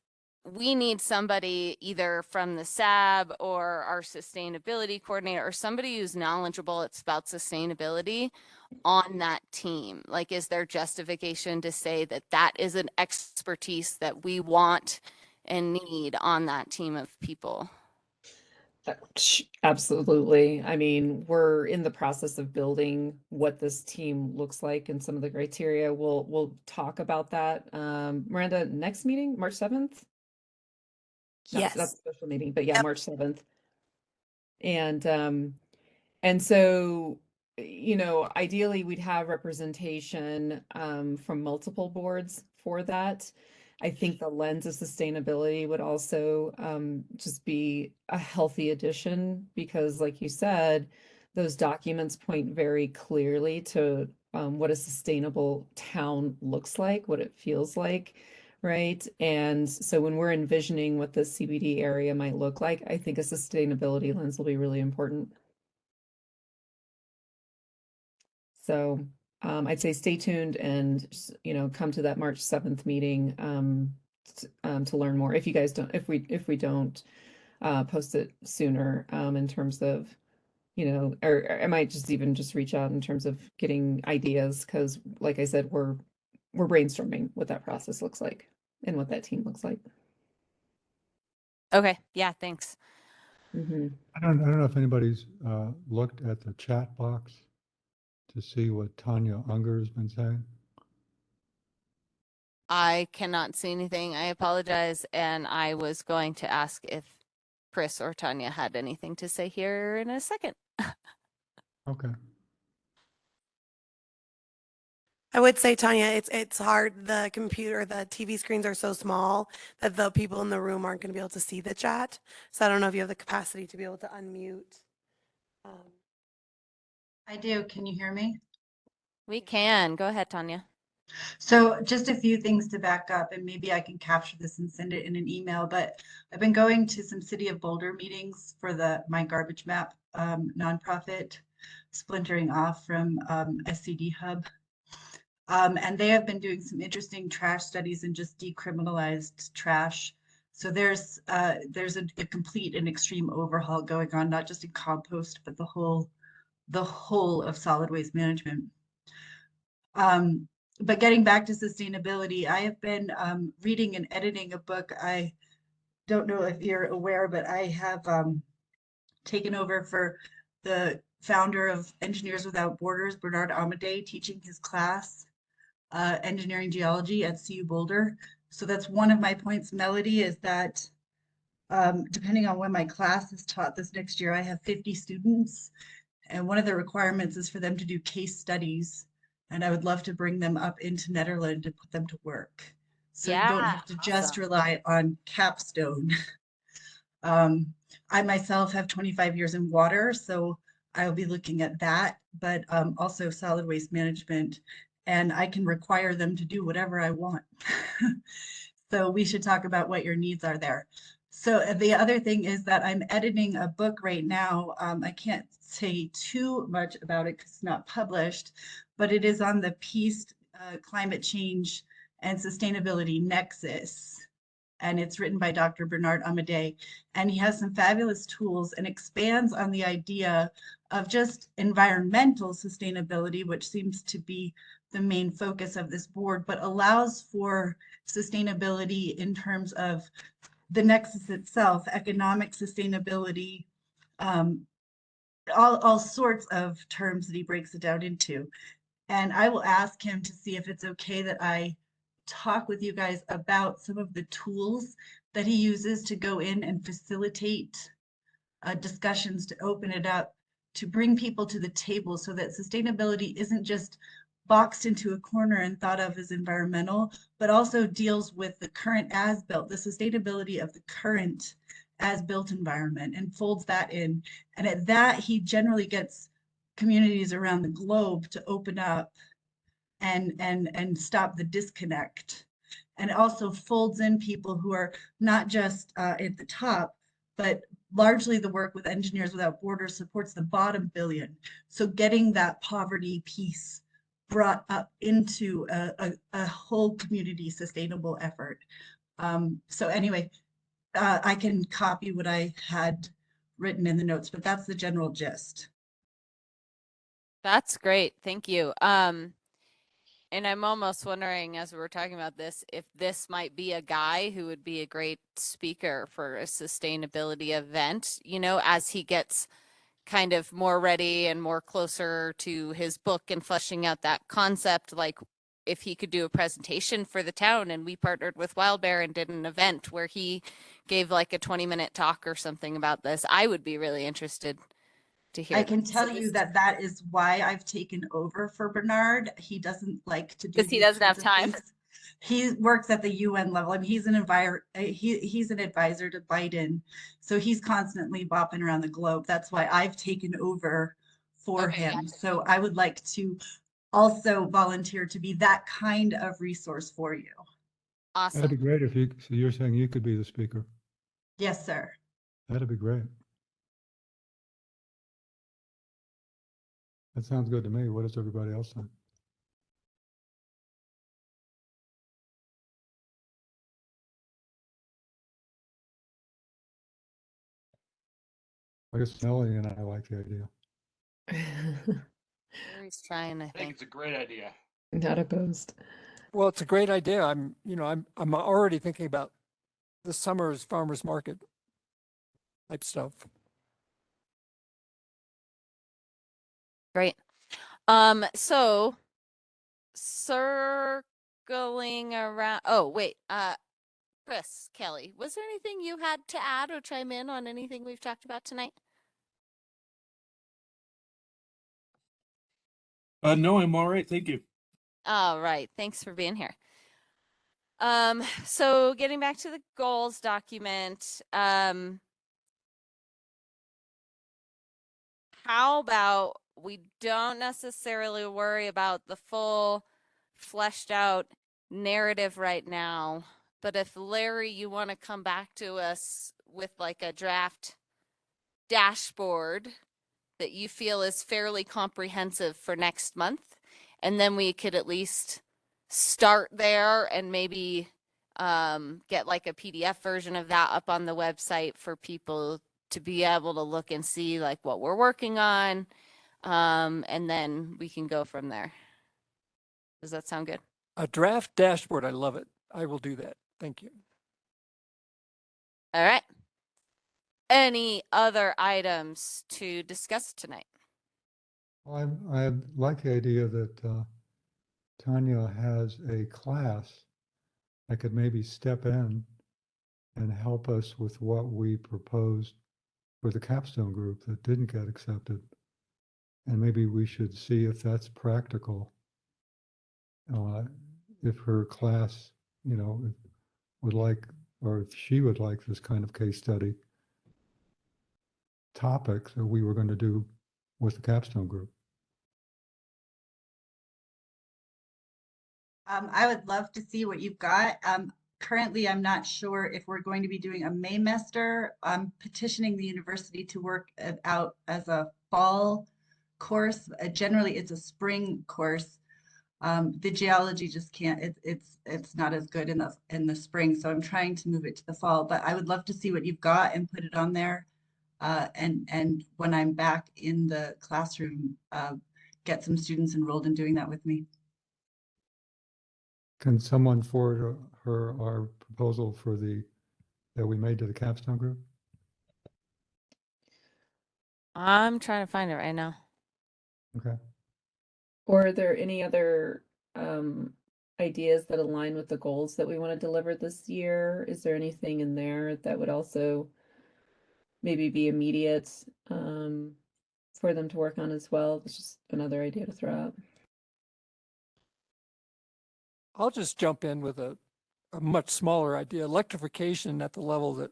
we need somebody either from the SAB or our sustainability coordinator or somebody who's knowledgeable about sustainability on that team. Like, is there justification to say that that is an expertise that we want and need on that team of people? Absolutely. I mean, we're in the process of building what this team looks like and some of the criteria. We'll talk about that. Miranda, next meeting, March 7th? Not Yes. special meeting, but yeah, Yep. March 7th. And so, ideally we'd have representation from multiple boards for that. I think the lens of sustainability would also just be a healthy addition because, like you said, those documents point very clearly to what a sustainable town looks like, what it feels like, right? And so when we're envisioning what the CBD area might look like, I think a sustainability lens will be really important. So I'd say stay tuned and come to that March 7th meeting to learn more. If you guys don't, if we don't post it sooner in terms of or I might just reach out in terms of getting ideas because, like I said, we're brainstorming what that process looks like and what that team looks like. Okay, yeah, thanks. I don't know if anybody's looked at the chat box to see what Tanya Unger has been saying. I cannot see anything. I apologize. And I was going to ask if Chris or Tanya had anything to say here in a second. Okay. I would say, Tanya, it's hard. The computer, the TV screens are so small that the people in the room aren't going to be able to see the chat. So I don't know if you have the capacity to be able to unmute. I do. Can you hear me? We can. Go ahead, Tanya. So just a few things to back up, and maybe I can capture this and send it in an email, but I've been going to some City of Boulder meetings for My Garbage Map nonprofit, splintering off from SCD Hub. And they have been doing some interesting trash studies and just decriminalized trash. So there's a complete and extreme overhaul going on, not just in compost, but the whole of solid waste management. But getting back to sustainability, I have been reading and editing a book. I don't know if you're aware, but I have taken over for the founder of Engineers Without Borders, Bernard Amadei, teaching his class, Engineering Geology at CU Boulder. So that's one of my points, Melody, is that depending on when my class is taught this next year, I have 50 students. And one of the requirements is for them to do case studies. And I would love to bring them up into Nederland and put them to work. So you don't have to just rely on capstone. I myself have 25 years in water, so I'll be looking at that, but also solid waste management. And I can require them to do whatever I want. So we should talk about what your needs are there. So the other thing is that I'm editing a book right now. I can't say too much about it because it's not published, but it is on the peace, climate change, and sustainability nexus. And it's written by Dr. Bernard Amadei. And he has some fabulous tools and expands on the idea of just environmental sustainability, which seems to be the main focus of this board, but allows for sustainability in terms of the nexus itself, economic sustainability, all sorts of terms that he breaks it down into. And I will ask him to see if it's okay that I talk with you guys about some of the tools that he uses to go in and facilitate discussions, to open it up, to bring people to the table so that sustainability isn't just boxed into a corner and thought of as environmental, but also deals with the current as-built, the sustainability of the current as-built environment, and folds that in. And at that, he generally gets communities around the globe to open up and stop the disconnect. And it also folds in people who are not just at the top, but largely the work with Engineers Without Borders supports the bottom billion. So getting that poverty piece brought up into a whole community sustainable effort. So anyway, I can copy what I had written in the notes, but that's the general gist. That's great. Thank you. And I'm almost wondering, as we were talking about this, if this might be a guy who would be a great speaker for a sustainability event, you know, as he gets kind of more ready and more closer to his book and fleshing out that concept. Like if he could do a presentation for the town, and we partnered with Wild Bear and did an event where he gave like a 20-minute talk or something about this, I would be really interested to hear I that. can So tell you that that is why I've taken over for Bernard. He doesn't like to do because he these doesn't have kinds of time. things. He works at the UN level. I mean, he's he's an advisor to Biden, so he's constantly bopping around the globe. That's why I've taken over for Okay, him. gotcha. So I would like to also volunteer to be that kind of resource for you. That'd be Awesome. great if you, so you're saying you could be the speaker. Yes, sir. That'd be great. That sounds good to me. What does everybody else think? I guess Nellie and I like the idea. He's trying, I I think think. it's a great idea. Not opposed. Well, it's a great idea. I'm already thinking about the summer's farmer's market type stuff. Great. So circling around, oh, wait, Chris, Kelly, was there anything you had to add or chime in on anything we've talked about tonight? No, I'm all right. Thank you. All right, thanks for being here. So getting back to the goals document, how about we don't necessarily worry about the full fleshed out narrative right now, but if Larry, you want to come back to us with like a draft dashboard that you feel is fairly comprehensive for next month, and then we could at least start there and maybe get like a PDF version of that up on the website for people to be able to look and see like what we're working on. And then we can go from there. Does that sound good? A draft dashboard. I love it. I will do that. Thank you. All right. Any other items to discuss tonight? Well, I like the idea that Tanya has a class that could maybe step in and help us with what we proposed for the capstone group that didn't get accepted. And maybe we should see if that's practical. If her class, you know, would like, or if she would like this kind of case study topic that we were going to do with the capstone group. I would love to see what you've got. Currently, I'm not sure if we're going to be doing a Maymester. I'm petitioning the university to work it out as a fall course. Generally, it's a spring course. The geology just can't. It's not as good in the spring, so I'm trying to move it to the fall. But I would love to see what you've got and put it on there. And when I'm back in the classroom, get some students enrolled in doing that with me. Can someone forward her our proposal for that we made to the capstone group? I'm trying to find it right now. Okay. Or are there any other ideas that align with the goals that we want to deliver this year? Is there anything in there that would also maybe be immediate for them to work on as well? It's just another idea to throw out. I'll just jump in with a much smaller idea. Electrification at the level that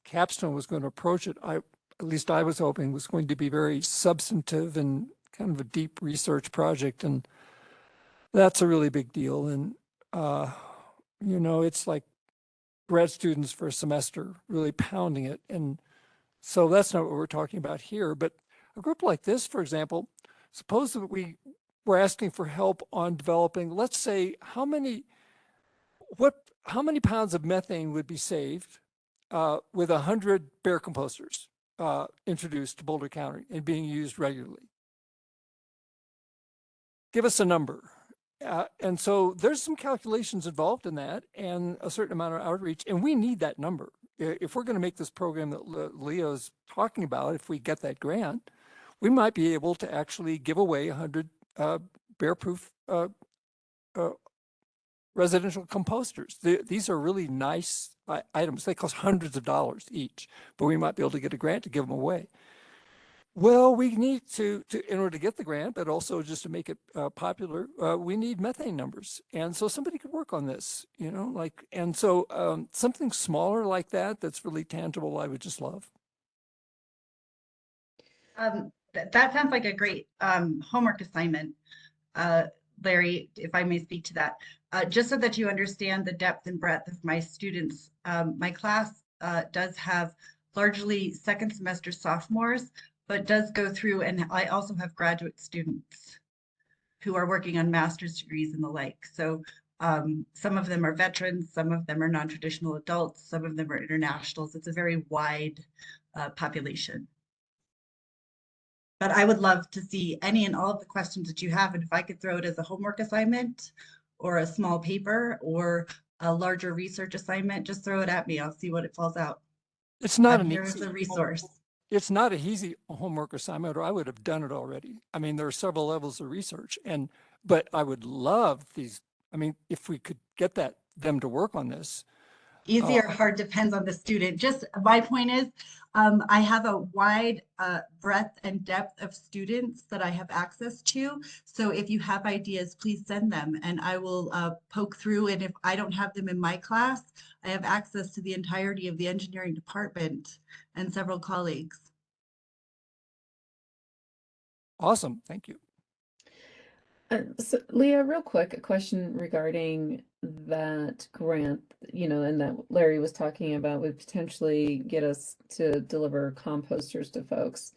Capstone was going to approach it, at least I was hoping was going to be very substantive and kind of a deep research project. And that's a really big deal. And, you know, it's like grad students for a semester really pounding it. And so that's not what we're talking about here. But a group like this, for example, suppose that we we're asking for help on developing, let's say, how many pounds of methane would be saved with 100 bear composters introduced to Boulder County and being used regularly? Give us a number. And so there's some calculations involved in that and a certain amount of outreach, and we need that number. If we're going to make this program that Leo's talking about, if we get that grant, we might be able to actually give away 100 bear-proof residential composters. These are really nice items. They cost hundreds of dollars each, but we might be able to get a grant to give them away. Well, we need to in order to get the grant, but also just to make it popular, we need methane numbers. And so somebody could work on this, and so something smaller like that, that's really tangible, I would just love. That sounds like a great homework assignment, Larry, if I may speak to that. Just so that you understand the depth and breadth of my students, my class does have largely second semester sophomores, but does go through, and I also have graduate students who are working on master's degrees and the like. So some of them are veterans, some of them are non-traditional adults, some of them are internationals. It's a very wide population. But I would love to see any and all of the questions that you have, and if I could throw it as a homework assignment or a small paper or a larger research assignment, just throw it at me. I'll see what it falls out. It's not I'm an here as easy a resource. It's not an easy homework assignment, or I would have done it already. I mean, there are several levels of research, but I would love these. I mean, if we could get them to work on this. Easy or hard depends on the student. Just my point is, I have a wide breadth and depth of students that I have access to. So if you have ideas, please send them and I will poke through. And if I don't have them in my class, I have access to the entirety of the engineering department and several colleagues. Awesome. Thank you. So Leah, real quick, a question regarding that grant, and that Larry was talking about would potentially get us to deliver composters to folks.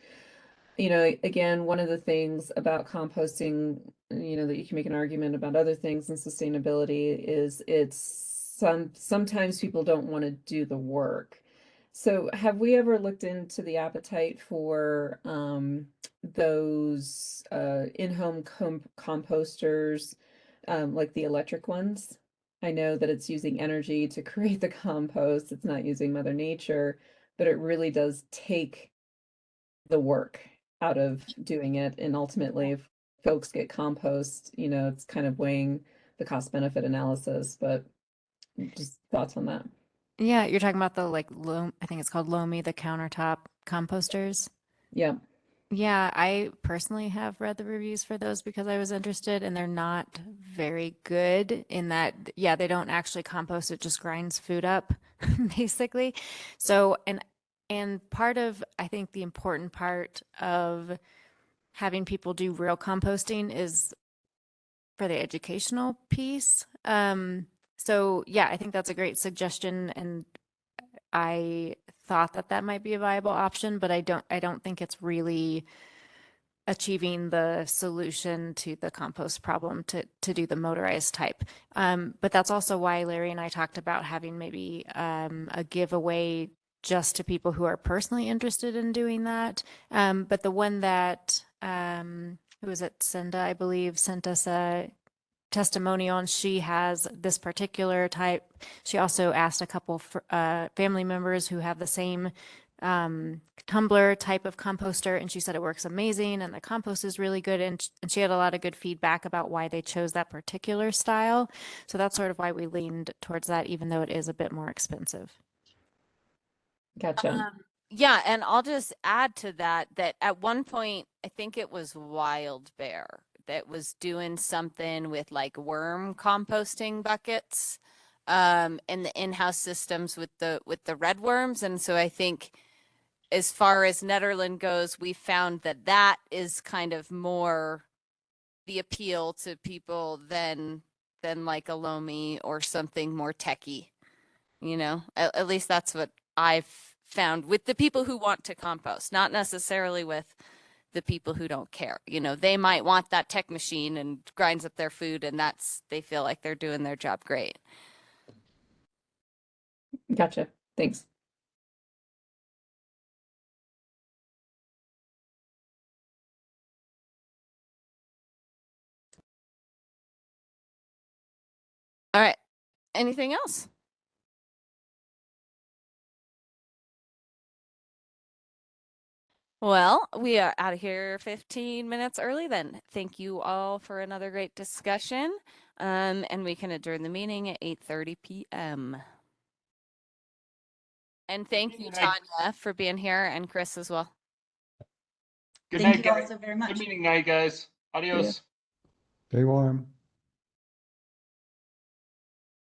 Again, one of the things about composting, that you can make an argument about other things and sustainability is sometimes people don't want to do the work. So have we ever looked into the appetite for those in-home composters, like the electric ones? I know that it's using energy to create the compost. It's not using Mother Nature, but it really does take the work out of doing it. And ultimately, if folks get compost, it's kind of weighing the cost benefit analysis, but just thoughts on that. Yeah, you're talking about the I think it's called Lomi, the countertop composters. Yeah. Yeah, I personally have read the reviews for those because I was interested, and they're not very good in that, yeah, they don't actually compost, it just grinds food up, basically. So, and part of, I think the important part of having people do real composting is for the educational piece. So yeah, I think that's a great suggestion, and I thought that might be a viable option, but I don't think it's really achieving the solution to the compost problem to do the motorized type. But that's also why Larry and I talked about having maybe a giveaway just to people who are personally interested in doing that. But the one that who was it, Cinda, I believe, sent us a testimonial, and she has this particular type. She also asked a couple family members who have the same tumbler type of composter, and she said it works amazing and the compost is really good, and she had a lot of good feedback about why they chose that particular style. So that's sort of why we leaned towards that, even though it is a bit more expensive. Gotcha. Yeah, and I'll just add to that at one point, I think it was Wild Bear that was doing something with like worm composting buckets and the in-house systems with the red worms. And so I think as far as Nederland goes, we found that is kind of more the appeal to people than like a Lomi or something more techy. At least that's what I've found with the people who want to compost, not necessarily with the people who don't care. You know, they might want that tech machine and grinds up their food, and they feel like they're doing their job great. Gotcha. Thanks. All right. Anything else? Well, we are out of here 15 minutes early then. Thank you all for another great discussion. And we can adjourn the meeting at 8:30 p.m. And thank you, Good night. Tanya, for being here, and Chris as well. Good Thank night, you guys. all so very much. Good meeting night, guys. Adios. Stay warm.